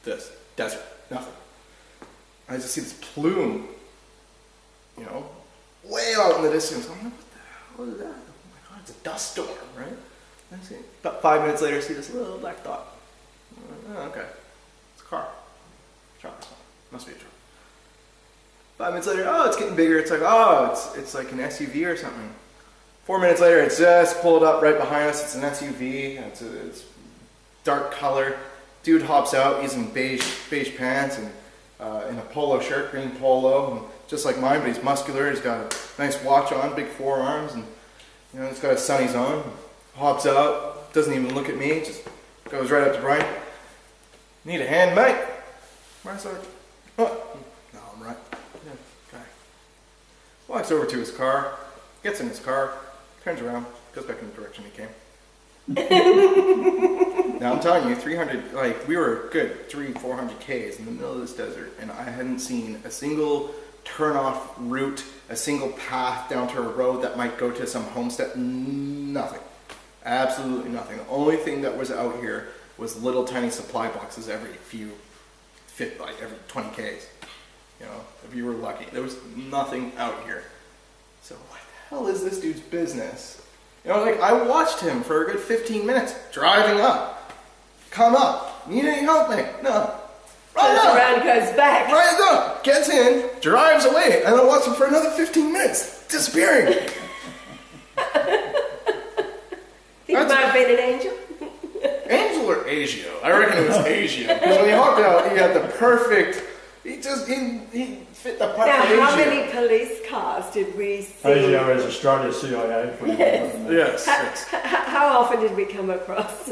this desert, nothing. I just see this plume, way out in the distance. I'm like, what the hell is that? It's a dust storm, right? I see. About 5 minutes later, I see this little black dot. Oh, okay. It's a car. Truck or something. Must be a truck. 5 minutes later, it's getting bigger. It's like, it's like an SUV or something. 4 minutes later, it's just pulled up right behind us. It's an SUV. It's dark color. Dude hops out. He's in beige pants and in a polo shirt, green polo, and just like mine, but he's muscular. He's got a nice watch on, big forearms, and he's got his sunnies on. Hops out, doesn't even look at me, just goes right up to Brian. Need a hand, mate? Brian's like, oh, no, I'm right. Yeah, okay. Walks over to his car, gets in his car, turns around, goes back in the direction he came. Now I'm telling you, 300, like we were a good 300-400 Ks in the middle of this desert, and I hadn't seen a single turn-off route, a single path down to a road that might go to some homestead. Nothing. Absolutely nothing. The only thing that was out here was little tiny supply boxes every 20 Ks. If you were lucky. There was nothing out here. So what the hell is this dude's business? I watched him for a good 15 minutes driving up. Come up. Need any help, mate? No. Right Turns up. around, goes back. Right up. Gets in, drives away, and I watch him for another 15 minutes, disappearing. He might have been an angel. Angel or Agio? I reckon it was Agio. Because when he hopped out, he had the perfect... He fit the part Now, of Agio. how many police cars did we see? Agio is Australia's CIA. Yes. How often did we come across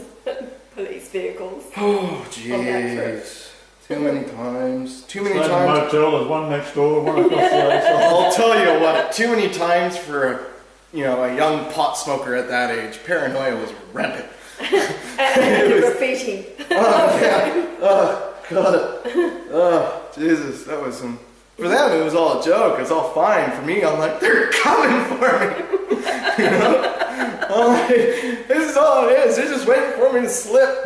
police vehicles? Oh, jeez. Too many times. Too many times. Motel, there's one next door, one across the other side. I'll tell you what. Too many times for a young pot smoker at that age. Paranoia was rampant. And the graffiti. Oh yeah. Oh God. Oh Jesus. That was some. For them, it was all a joke. It was all fine. For me, I'm like, they're coming for me. I'm like, this is all it is. They're just waiting for me to slip.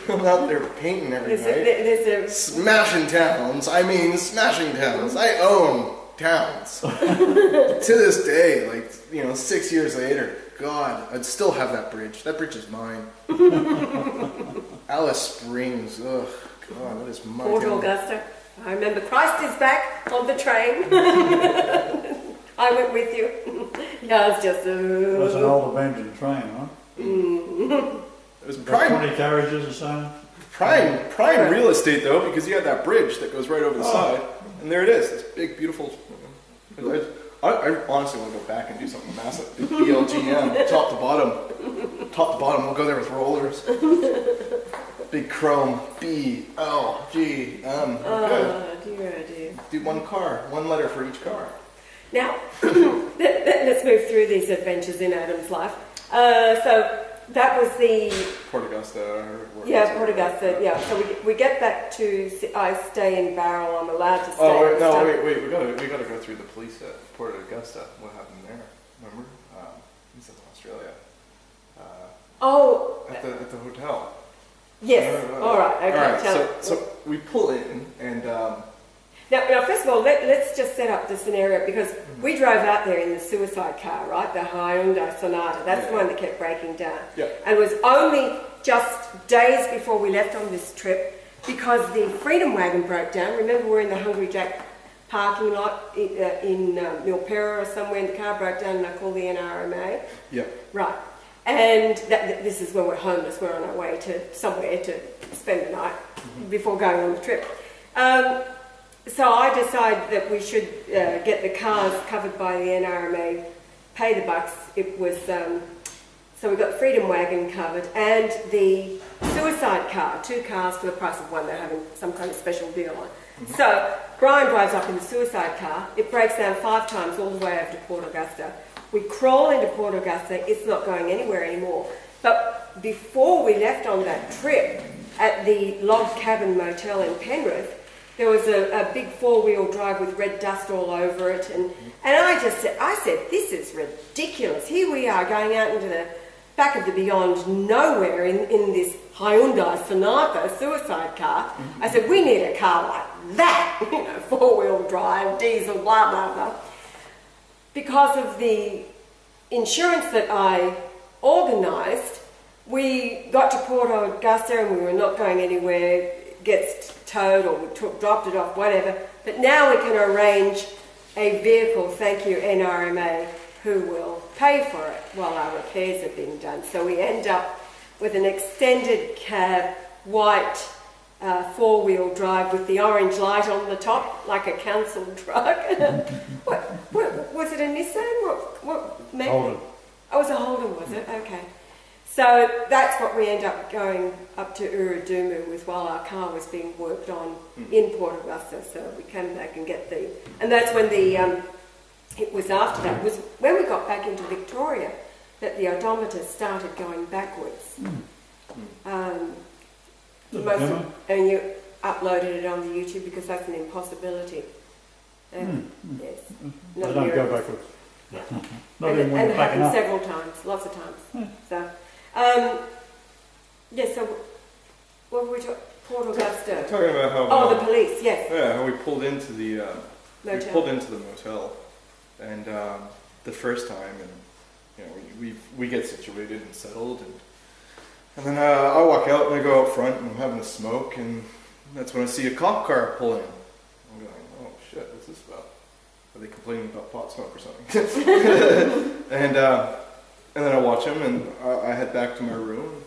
I'm out there painting every night. Smashing towns. I mean, smashing towns. I own towns. To this day, 6 years later, God, I'd still have that bridge. That bridge is mine. Alice Springs. Ugh, God, that is mine. Port Augusta. I remember Christ is back on the train. I went with you. Yeah, it was just It was an old abandoned train, huh? It was About prime. 20 carriages or so. Prime real estate though, because you had that bridge that goes right over the side, and there it is. This big, beautiful. I honestly want to go back and do something massive. Big BLGM, top to bottom. Top to bottom. We'll go there with rollers. Big chrome BLGM. oh, dear. Do one car, one letter for each car. Now, let's move through these adventures in Adam's life. So that was the... Port Augusta. Port Augusta, yeah. So we get back to... I stay in Barrel, I'm allowed to stay Wait. We gotta go through the police at Port Augusta. What happened there? Remember? This is Australia. At the hotel. Yes. All right. Okay. All right. So we pull in and. Now, first of all, let's just set up the scenario because we drove out there in the suicide car, right? The Hyundai Sonata. That's the one that kept breaking down. Yeah. And it was only just days before we left on this trip because the Freedom Wagon broke down. Remember, we're in the Hungry Jack parking lot in Milpera or somewhere, and the car broke down, and I called the NRMA. Yeah. Right. And this is when we're homeless. We're on our way to somewhere to spend the night before going on the trip. So I decided that we should get the cars covered by the NRMA, pay the bucks. It was so we got the Freedom Wagon covered and the suicide car, 2 cars for the price of one. They're having some kind of special deal on. So Brian drives up in the suicide car. It breaks down 5 times all the way over to Port Augusta. We crawl into Port Augusta. It's not going anywhere anymore. But before we left on that trip, at the Log Cabin Motel in Penrith, there was a big 4-wheel drive with red dust all over it. And I said, this is ridiculous. Here we are going out into the back of the beyond nowhere in this Hyundai Sonata suicide car. I said, we need a car like that, 4-wheel drive, diesel, blah, blah, blah. Because of the insurance that I organised, we got to Port Augusta and we were not going anywhere. It gets towed or we dropped it off, whatever. But now we can arrange a vehicle, thank you NRMA, who will pay for it while our repairs are being done. So we end up with an extended cab, white 4-wheel drive with the orange light on the top, like a council truck. what was it, a Nissan? What make? Holden. Oh, it was a Holden, was it? Okay. So that's what we end up going up to Uradumu with while our car was being worked on in Port Augusta. So we came back and and that's when it was after that, was when we got back into Victoria that the odometer started going backwards. And you uploaded it on the YouTube because that's an impossibility. Yes. They don't go backwards. Yeah. Not and even when it you're backing happened up. several times, lots of times. So, so what were we talking? Port Augusta. Talking about how the police, yes. Yeah, how we pulled into the Motel. we pulled into the motel, and the first time, and we get situated and settled, and then I walk out and I go out front and I'm having a smoke, and that's when I see a cop car pull in. I'm going, oh shit, what's this about? Are they complaining about pot smoke or something? and then I watch him, and I head back to my room.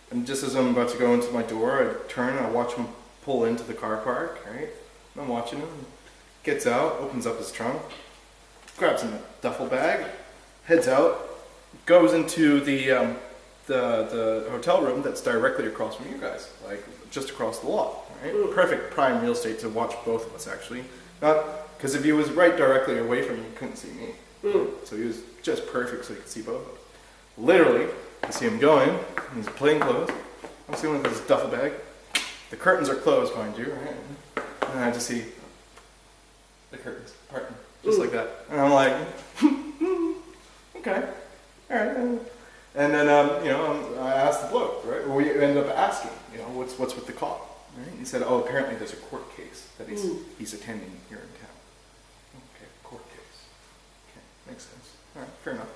And just as I'm about to go into my door, I turn and I watch him pull into the car park, right? And I'm watching him. Gets out, opens up his trunk, grabs a duffel bag, heads out, goes into the hotel room that's directly across from you guys, like just across the lot, right? Perfect prime real estate to watch both of us, actually. Not because if he was right directly away from you, you couldn't see me. So he was just perfect so you could see both of us. Literally, I see him going, he's plain clothes. I'm seeing him with his duffel bag. The curtains are closed, mind you, right? And I just see the curtains parting, just like that. And I'm like, okay, all right. And then, I asked the bloke, right? We ended up asking, what's with the cop, right? He said, oh, apparently there's a court case that he's attending here in town. Okay, court case. Okay, makes sense. All right, fair enough.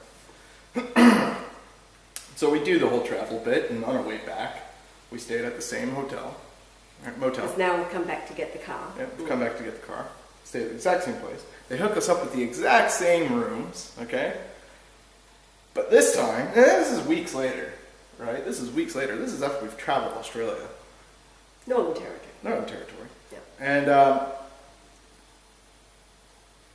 So we do the whole travel bit, and on our way back, we stayed at the same hotel, right, motel. Because now we've come back to get the car. Yeah, we've come back to get the car. Stayed at the exact same place. They hook us up with the exact same rooms, okay? But this time, this is weeks later, right? This is weeks later. This is after we've traveled Australia. Northern Territory. Northern Territory. Yeah. And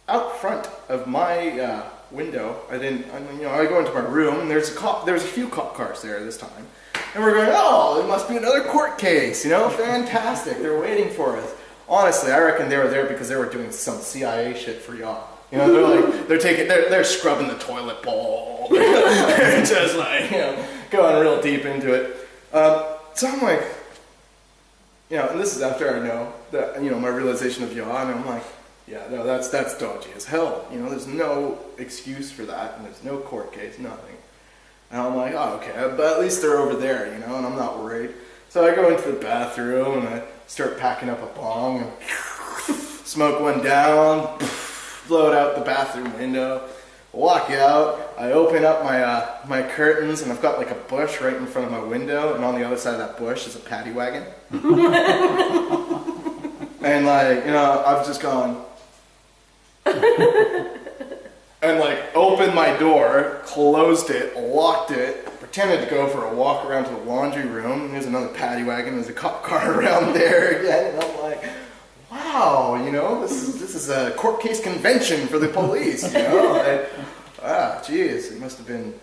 out front of my window, I go into my room, and there's a few cop cars there this time. And we're going, oh, there must be another court case, fantastic. They're waiting for us. Honestly, I reckon they were there because they were doing some CIA shit for y'all. They're scrubbing the toilet bowl. They're just going real deep into it. So I'm like, and this is after I know that, my realization of Yah, and I'm like, yeah, no, that's dodgy as hell. There's no excuse for that, and there's no court case, nothing. And I'm like, oh, okay, but at least they're over there, and I'm not worried. So I go into the bathroom, and I start packing up a bong, and smoke one down, blow it out the bathroom window, walk out, I open up my curtains, and I've got like a bush right in front of my window, and on the other side of that bush is a paddy wagon. And I've just gone, and opened my door, closed it, locked it, pretended to go for a walk around to the laundry room, and there's another paddy wagon, there's a cop car around there again, and I'm like, wow, this is a court case convention for the police, geez, it must have been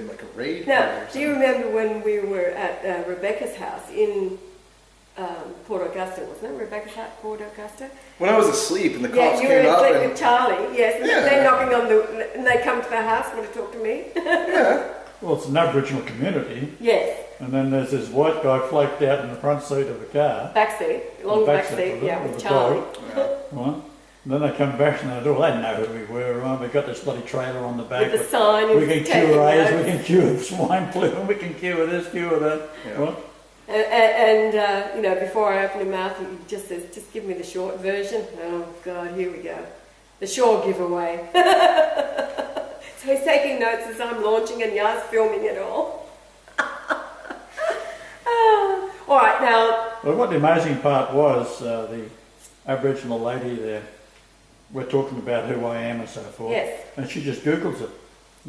like a raid. Now, do you remember when we were at Rebecca's house in Port Augusta, wasn't it? Rebecca's house, Port Augusta? When I was asleep and the cops you came were up asleep and... with Charlie, yes, and they're knocking on and they come to the house and want to talk to me. Yeah. Well, it's an Aboriginal community. Yes. And then there's this white guy flaked out in the front seat of the car. Back seat, along the back seat, with Charlie. Yeah. Right. And then they come back and they do, well, they know who we were, right? We've got this bloody trailer on the back. With the sign. We can cure AIDS, we can cure swine flu, and we can cure this, cure that. Yeah. Right? And before I open the mouth, he just says, just give me the short version. Oh, God, here we go. The Shaw giveaway. So he's taking notes as I'm launching and Yah's filming it all. All right, now... Well, what the amazing part was, the Aboriginal lady there, we're talking about who I am and so forth. Yes. And she just Googles it.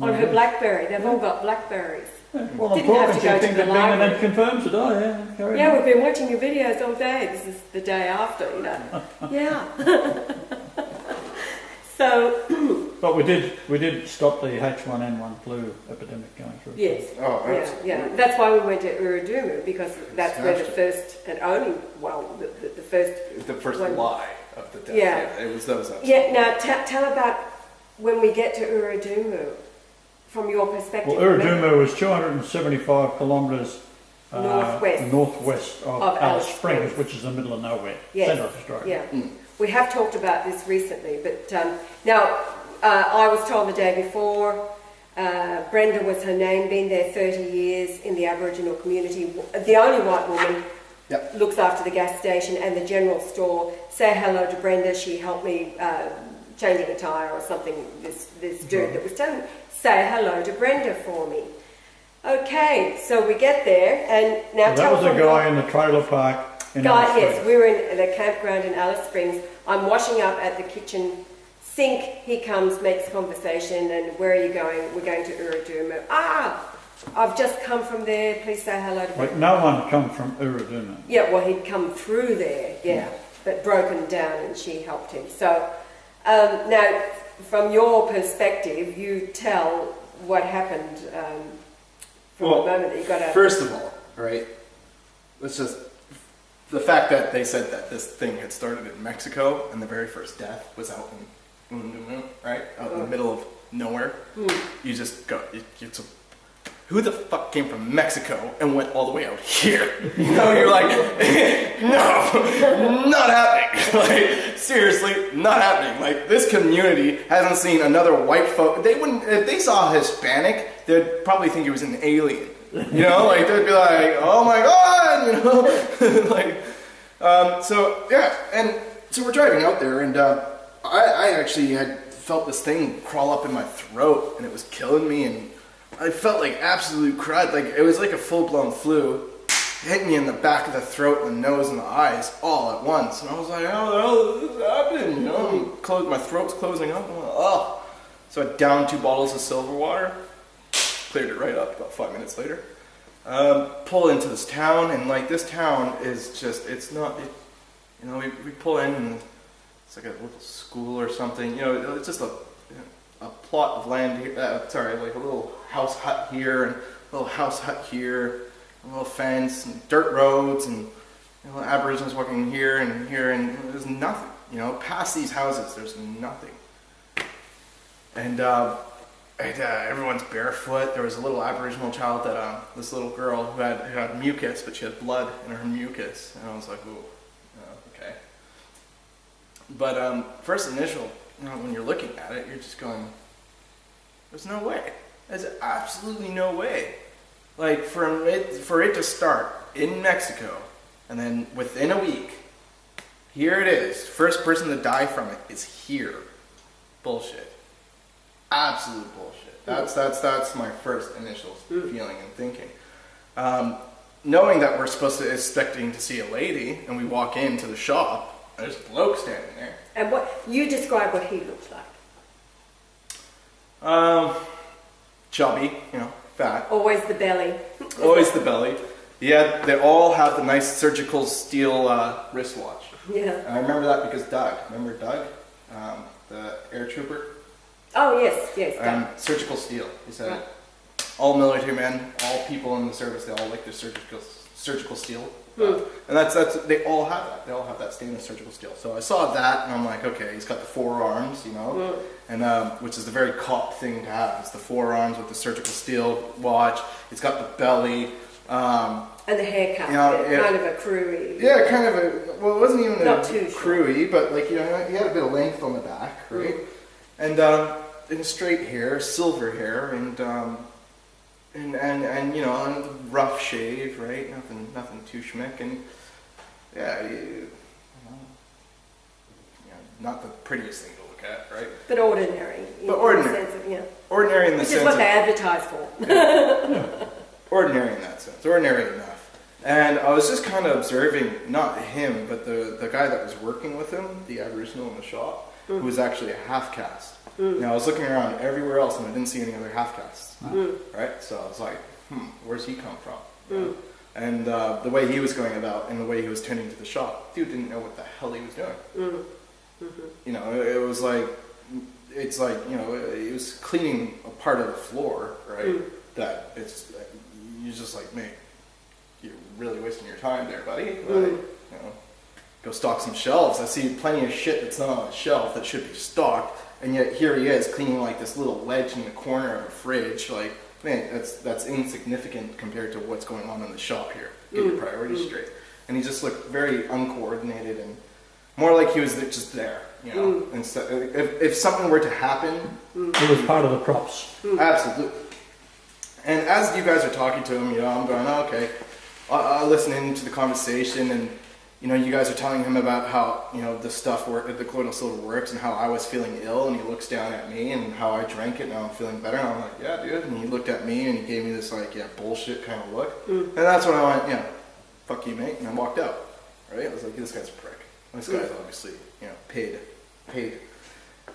On her BlackBerry. They've all got BlackBerries. Well, I'm Didn't have talking to go to you, to think the they've been and library. then confirmed it. Oh, yeah, carry Yeah, on. we've been watching your videos all day. This is the day after, you know. Yeah. So, But we did stop the H1N1 flu epidemic going through. yes. Oh, Yeah, absolutely. yeah. That's why we went to Uradumu, because that's where the Smashed first and only, well, the first... The first one. lie of the death. Yeah. It was those. Yeah, now tell about when we get to Uradumu, from your perspective. Well, Uradumu was 275 kilometres northwest of Alice Springs, which is the middle of nowhere, Yes. centre of Australia. Yeah. We have talked about this recently, but now I was told the day before, Brenda was her name, been there 30 years in the Aboriginal community, the only white woman. Yep. Looks after the gas station and the general store. Say hello to Brenda. She helped me changing a tyre or something. This dude that was telling me, say hello to Brenda for me. Okay, so we get there and now So that was a from guy in the trailer park in Alice Springs. Yes, we were in the campground in Alice Springs. I'm washing up at the kitchen sink. He comes, makes conversation, and where are you going? We're going to Uradumu. I've just come from there. Please say hello to me. Like, no one come from Uradumu. Yeah, well, he'd come through there, yeah, but broken down, and she helped him. So, now, from your perspective, you tell what happened from the moment that you got out. First of all, right, let's just, the fact that they said that this thing had started in Mexico and the very first death was out in, right, out in the middle of nowhere, you just go, who the fuck came from Mexico and went all the way out here? You know, you're like, no, not happening. Like, seriously, not happening. Like, this community hasn't seen another white folk. They wouldn't, if they saw a Hispanic, they'd probably think he was an alien. You know, like, they'd be like, oh my God, you know? Like, so, yeah, and so we're driving out there, and I actually had felt this thing crawl up in my throat, and it was killing me, and I felt like absolute crud. Like, it was like a full-blown flu. It hit me in the back of the throat, the nose, and the eyes all at once. And I was like, how the hell is this happening? You know, my throat's closing up. I'm like, oh. So I downed 2 bottles of silver water, cleared it right up about 5 minutes later. Pull into this town, and like, this town is just, it's not, you know, we pull in, and it's like a little school or something. You know, it's just a plot of land here, like a little house hut here, and a little house hut here, a little fence, and dirt roads, and you know, Aborigines walking here, and there's nothing. You know, past these houses, there's nothing. And everyone's barefoot. There was a little Aboriginal child that, this little girl who had mucus, but she had blood in her mucus, and I was like, ooh, okay. But first initial, you know, when you're looking at it, you're just going, there's no way. There's absolutely no way. Like, for it to start in Mexico, and then within a week, here it is. First person to die from it is here. Bullshit. Absolute bullshit. That's my first initial feeling and thinking. Knowing that we're expecting to see a lady, and we walk into the shop, there's a bloke standing there. And what you describe what he looks like. Chubby, you know, fat. Always the belly. Always the belly. Yeah, they all have the nice surgical steel wristwatch. Yeah. And I remember that because Doug, remember Doug, the air trooper? Oh yes, Doug. Surgical steel. He said, right. All military men, all people in the service, they all like their surgical steel. And that's they all have that. They all have that stainless surgical steel. So I saw that, and I'm like, okay, he's got the forearms, you know, and which is the very cop thing to have. It's the forearms with the surgical steel watch. It's got the belly. And the haircut, you know, kind of a crewy. Yeah, kind of a, well, it wasn't even not a too crewy, but like, you know, he had a bit of length on the back, right? And straight hair, silver hair, and you know, and rough shave, right? Nothing too schmick, and yeah, not the prettiest thing to look at, right? But ordinary. But ordinary. In the sense of, yeah. Ordinary in the Which sense is what of, they advertise for. ordinary in that sense, ordinary enough. And I was just kind of observing, not him, but the guy that was working with him, the Aboriginal in the shop, who was actually a half-caste. Now I was looking around everywhere else and I didn't see any other half-castes, right? So I was like, where's he come from? And the way he was going about and the way he was tending to the shop, dude didn't know what the hell he was doing. You know, it was like, it's like, you know, he was cleaning a part of the floor, right? That it's, you're just like, mate, you're really wasting your time there, buddy. Like, you know, go stock some shelves. I see plenty of shit that's not on a shelf that should be stocked, and yet here he is cleaning like this little wedge in the corner of a fridge. Like, man, that's insignificant compared to what's going on in the shop here. Get your priorities straight. And he just looked very uncoordinated and more like he was just there, you know. And so, if something were to happen, it was part of the props. Absolutely. And as you guys are talking to him, you know, I'm going, oh, okay. I listen into the conversation, and you know, you guys are telling him about how, you know, the stuff the colloidal silver works, and how I was feeling ill, and he looks down at me, and how I drank it, and now I'm feeling better. And I'm like, yeah, dude. And he looked at me, and he gave me this like, yeah, bullshit kind of look. And that's when I went, yeah, fuck you, mate, and I walked out. Right? I was like, this guy's a prick. This guy's obviously, you know, paid.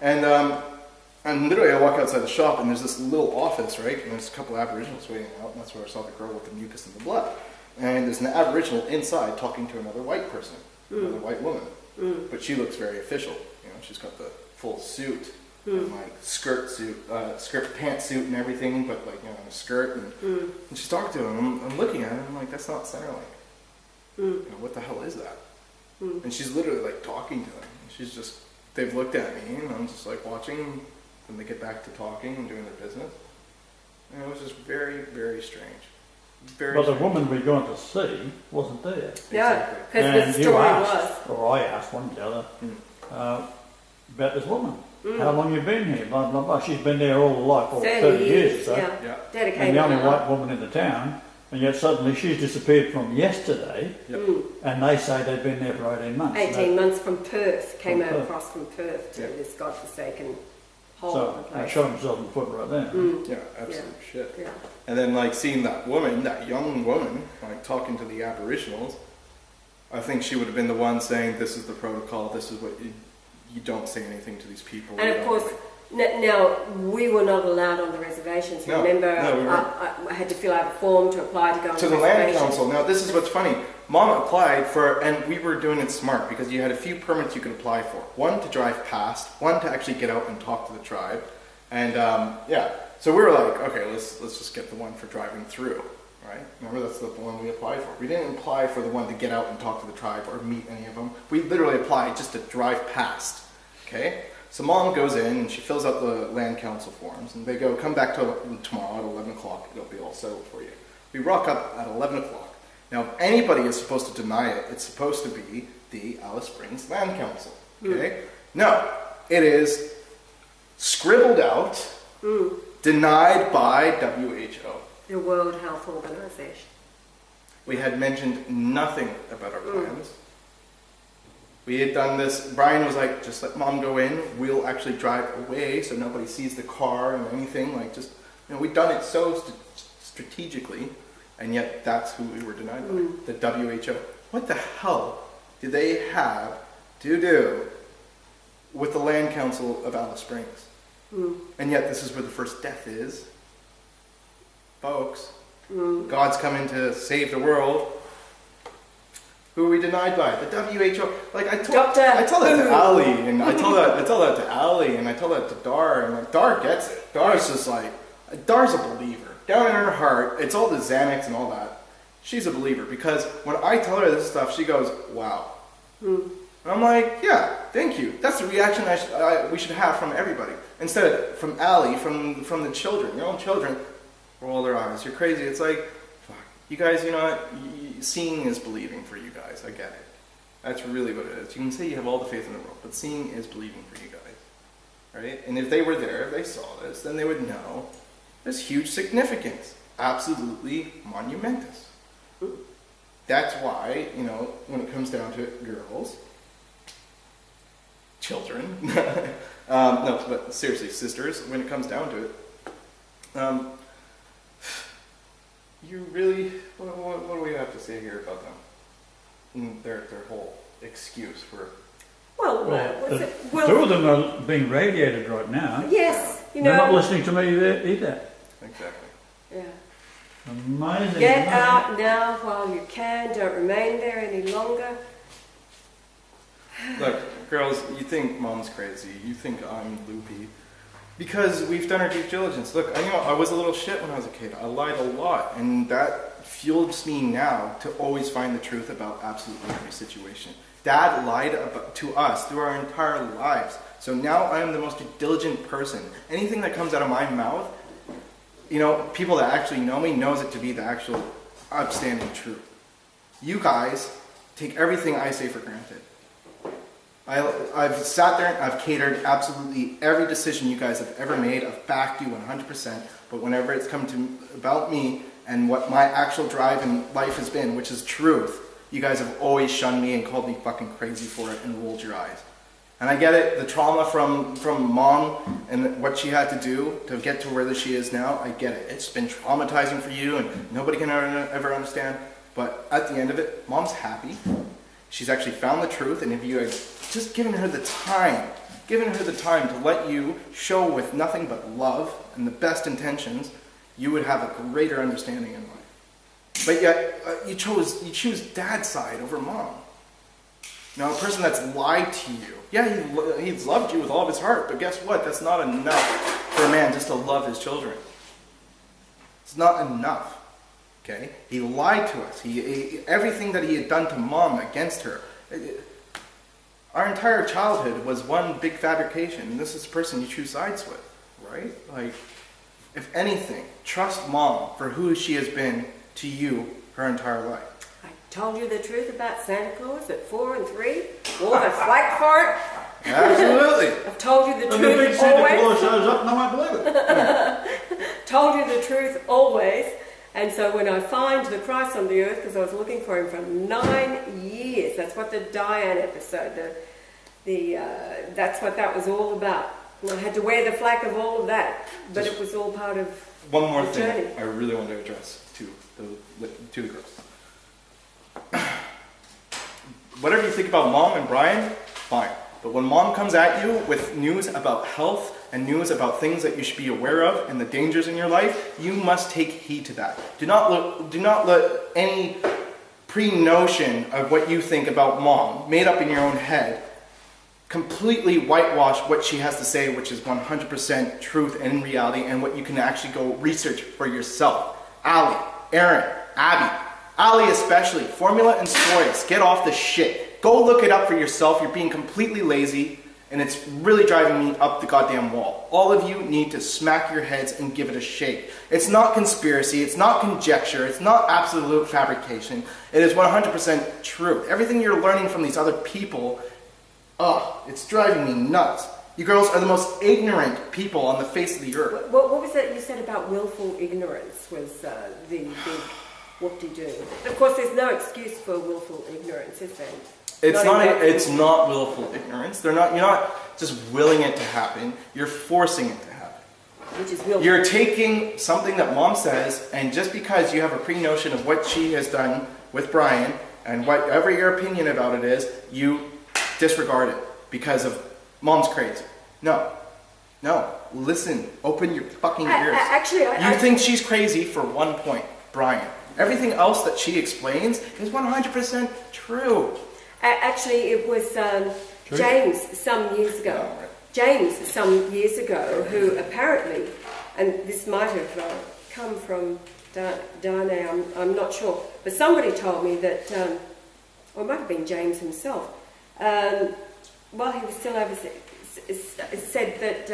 And literally I walk outside the shop, and there's this little office, right? And there's a couple of aboriginals waiting out, and that's where I saw the girl with the mucus and the blood. And there's an aboriginal inside talking to another white person, another white woman. But she looks very official. You know, she's got the full suit, and like skirt pantsuit and everything, but like, you know, a skirt. And she's talking to him. I'm looking at her, and I'm like, that's not Centerlink. You know, what the hell is that? And she's literally like talking to them. She's just, they've looked at me, and I'm just like watching, and they get back to talking and doing their business. And it was just very, very strange. But the woman we're going to see wasn't there. Yeah, because and the story you asked, was. or I asked, one or the other, about this woman. How long you been here? Blah, blah, blah. She's been there all her life, for 30 years or so. Yeah. Dedicated. And the only white woman in the town. And yet suddenly she's disappeared from yesterday, and they say they've been there for 18 months. 18 months from Perth, came across from Perth to this godforsaken hole of a So, place. shot himself in the foot right there. Yeah, absolute shit. Yeah. And then like seeing that woman, that young woman, like talking to the aboriginals, I think she would have been the one saying, this is the protocol, this is what you don't say anything to these people. And of course, now we were not allowed on the reservations. Remember, I had to fill out a form to apply to go on the land council. Now this is what's funny. Mom applied for, and we were doing it smart because you had a few permits you could apply for. One to drive past, one to actually get out and talk to the tribe, and so we were like, okay, let's just get the one for driving through, right? Remember, that's the one we applied for. We didn't apply for the one to get out and talk to the tribe or meet any of them. We literally applied just to drive past. Okay. So Mom goes in and she fills out the land council forms, and they go, come back to tomorrow at 11 o'clock, it'll be all settled for you. We rock up at 11 o'clock. Now, if anybody is supposed to deny it, it's supposed to be the Alice Springs Land Council. Okay? No, it is scribbled out, denied by WHO. The World Health Organization. We had mentioned nothing about our plans. We had done this, Brian was like, just let Mom go in, we'll actually drive away so nobody sees the car and anything, like just, you know, we'd done it so strategically, and yet that's who we were denied by, the WHO. What the hell do they have to do with the Land Council of Alice Springs? And yet this is where the first death is. Folks, God's coming to save the world. Who are we denied by? The WHO. Like I tell that to Ali, and I tell that to Ali, and I tell that to Dar, and like Dar gets it. Dar's just like, Dar's a believer. Down in her heart, it's all the Xanax and all that. She's a believer because when I tell her this stuff, she goes, "Wow." And I'm like, "Yeah, thank you." That's the reaction we should have from everybody, instead of from Ali, from the children, your own children. Roll their eyes. You're crazy. It's like, fuck. You guys, you know what? Seeing is believing for you guys. I get it. That's really what it is. You can say you have all the faith in the world, but seeing is believing for you guys. Right? And if they were there, if they saw this, then they would know there's huge significance. Absolutely monumentous. That's why, you know, when it comes down to it, girls, children, no, but seriously, sisters, when it comes down to it, you really, what do we have to say here about them? And their whole excuse for... Two of them are being radiated right now. Yes, you know... They're not listening to me either. Exactly. Yeah. Amazing. Get out now while you can. Don't remain there any longer. Look, girls, you think mom's crazy. You think I'm loopy. Because we've done our due diligence. Look, I was a little shit when I was a kid. I lied a lot. And that fuels me now to always find the truth about absolutely every situation. Dad lied to us through our entire lives. So now I am the most diligent person. Anything that comes out of my mouth, people that actually know me knows it to be the actual upstanding truth. You guys take everything I say for granted. I've sat there and I've catered absolutely every decision you guys have ever made. I've backed you 100%. But whenever it's come to about me and what my actual drive in life has been, which is truth, you guys have always shunned me and called me fucking crazy for it and rolled your eyes. And I get it, the trauma from mom and what she had to do to get to where she is now, I get it. It's been traumatizing for you and nobody can ever understand. But at the end of it, mom's happy. She's actually found the truth, and if you had just given her the time to let you show with nothing but love and the best intentions, you would have a greater understanding in life. But yet, you choose dad's side over mom. Now, a person that's lied to you, yeah, he's loved you with all of his heart, but guess what? That's not enough for a man just to love his children. It's not enough. Okay? He lied to us. Everything that he had done to mom against her. Our entire childhood was one big fabrication, and this is the person you choose sides with, right? Like, if anything, trust mom for who she has been to you her entire life. I told you the truth about Santa Claus at 4 and 3. All the flack for it. Absolutely. I've told you the And truth the big Santa always. Claus shows up and I won't believe it. Told you the truth always. And so when I find the Christ on the earth, because I was looking for him for 9 years, that's what the Diane episode, that's what that was all about. And I had to wear the flack of all of that, but it was all part of one more the thing journey. I really want to address to the girls. Whatever you think about mom and Brian, fine. But when mom comes at you with news about health and news about things that you should be aware of and the dangers in your life, you must take heed to that. Do not let any pre-notion of what you think about mom, made up in your own head, completely whitewash what she has to say, which is 100% truth and reality, and what you can actually go research for yourself. Allie, Aaron, Abby, Allie especially, formula and stories, get off the shit. Go look it up for yourself. You're being completely lazy, and it's really driving me up the goddamn wall. All of you need to smack your heads and give it a shake. It's not conspiracy, it's not conjecture, it's not absolute fabrication. It is 100% truth. Everything you're learning from these other people, it's driving me nuts. You girls are the most ignorant people on the face of the earth. What was that you said about willful ignorance was the big whoop-de-doo. Of course, there's no excuse for willful ignorance, is there? It's not willful ignorance. You're not just willing it to happen. You're forcing it to happen. Which is willful. You're taking something that mom says, and just because you have a pre-notion of what she has done with Brian, and whatever your opinion about it is, you disregard it because of mom's crazy. No. Listen. Open your fucking ears. You think she's crazy for one point, Brian. Everything else that she explains is 100% true. Actually, it was James some years ago. Oh, right. James some years ago, who apparently, and this might have come from Dana, I'm not sure, but somebody told me that, or it might have been James himself, while he was still overseas, said that,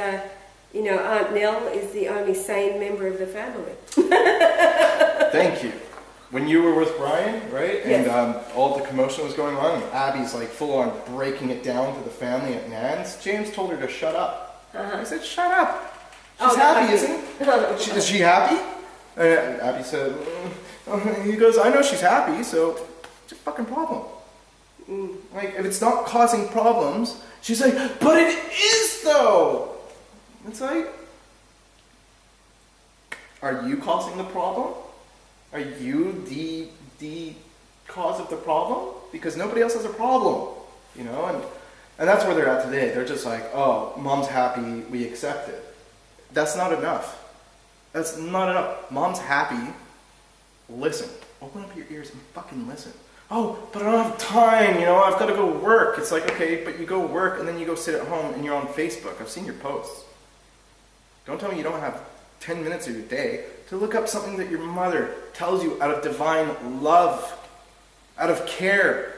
Aunt Nell is the only sane member of the family. Thank you. When you were with Brian, right, yes. and all the commotion was going on, and Abby's like full on breaking it down to the family at Nan's, James told her to shut up. I said, shut up. She's happy, isn't she? Is she happy? And Abby said, he goes, I know she's happy, so it's a fucking problem. Like, if it's not causing problems, she's like, but it is though. It's like, are you causing the problem? Are you the cause of the problem? Because nobody else has a problem, and that's where they're at today. They're just like, oh, mom's happy, we accept it. That's not enough. That's not enough. Mom's happy, listen. Open up your ears and fucking listen. Oh, but I don't have time, I've got to go work. It's like, okay, but you go work and then you go sit at home and you're on Facebook. I've seen your posts. Don't tell me you don't have 10 minutes of your day to look up something that your mother tells you out of divine love, out of care.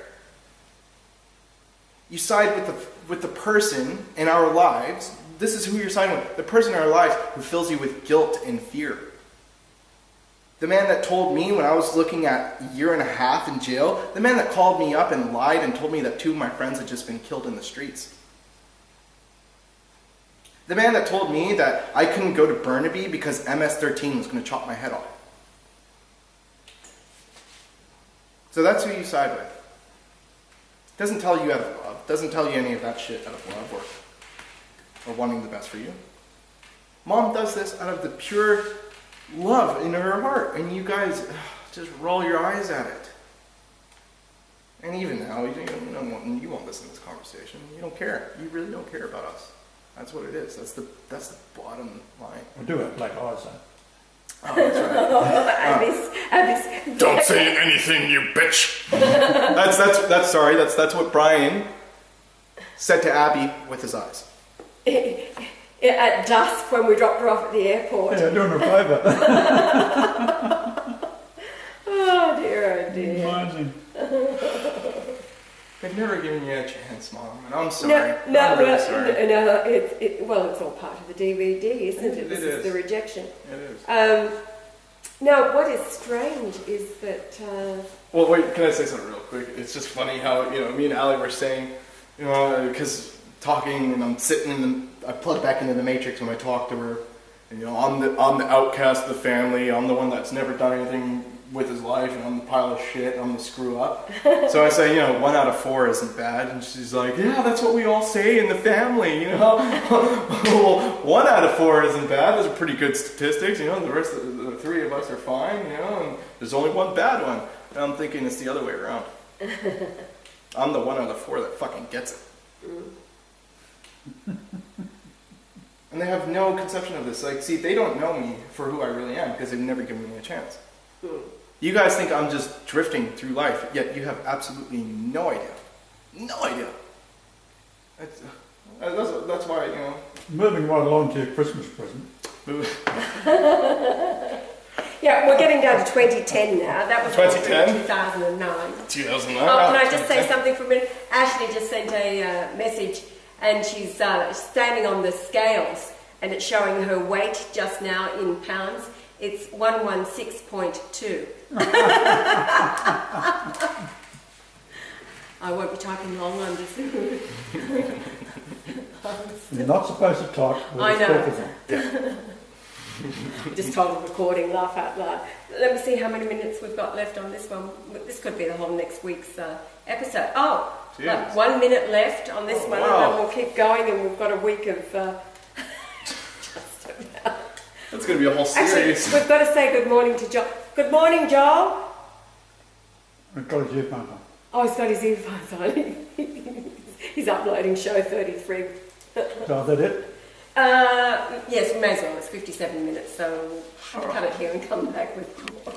You side with the person in our lives. This is who you're siding with. The person in our lives who fills you with guilt and fear. The man that told me when I was looking at a year and a half in jail, the man that called me up and lied and told me that 2 of my friends had just been killed in the streets. The man that told me that I couldn't go to Burnaby because MS-13 was going to chop my head off. So that's who you side with. Doesn't tell you out of love. Doesn't tell you any of that shit out of love or wanting the best for you. Mom does this out of the pure love in her heart, and you guys just roll your eyes at it. And even now, you won't listen to this conversation. You don't care. You really don't care about us. That's what it is. That's the bottom line. I do have black eyes, though. Oh, that's right. Don't say anything, you bitch. That's what Brian said to Abby with his eyes. At dusk when we dropped her off at the airport. Yeah, doing her favour. Oh dear, oh dear. Amazing. They've never given you a chance, Mom, and I'm sorry. No, sorry. It's all part of the DVD, isn't it? This is the rejection. It is. Now, what is strange is that... Well, wait, can I say something real quick? It's just funny how, me and Allie were saying, because talking, and I'm sitting I plug back into the Matrix when I talk to her, and, I'm the outcast of the family, I'm the one that's never done anything with his life, and I'm the pile of shit, I'm the screw up. So I say, 1 out of 4 isn't bad, and she's like, yeah, that's what we all say in the family, Well, 1 out of 4 isn't bad, those are pretty good statistics, the rest of the 3 of us are fine, and there's only 1 bad one. And I'm thinking it's the other way around. I'm the 1 out of 4 that fucking gets it. And they have no conception of this. They don't know me for who I really am, because they've never given me a chance. You guys think I'm just drifting through life, yet you have absolutely no idea. No idea. That's why, Moving right along to your Christmas present. Yeah, we're getting down to 2010 now. That was 2010? 2009. 2009. Can I just say something for a minute? Ashley just sent a message, and she's standing on the scales, and it's showing her weight just now in pounds. It's 116.2. I won't be typing long, I'm just... You're not supposed to talk with I know. Yeah. Just told the recording, laugh out loud. Let me see how many minutes we've got left on this one. This could be the whole next week's episode. Like 1 minute left on this one, wow. and then we'll keep going, and we've got a week of... just about. That's going to be a whole series. Actually, we've got to say good morning to Joel. Good morning, Joel. I've got his earphones on. Oh, he's got his earphones on. He's uploading show 33. So is that it? Yes, we may as well. It's 57 minutes, so we'll cut it here and come back with more.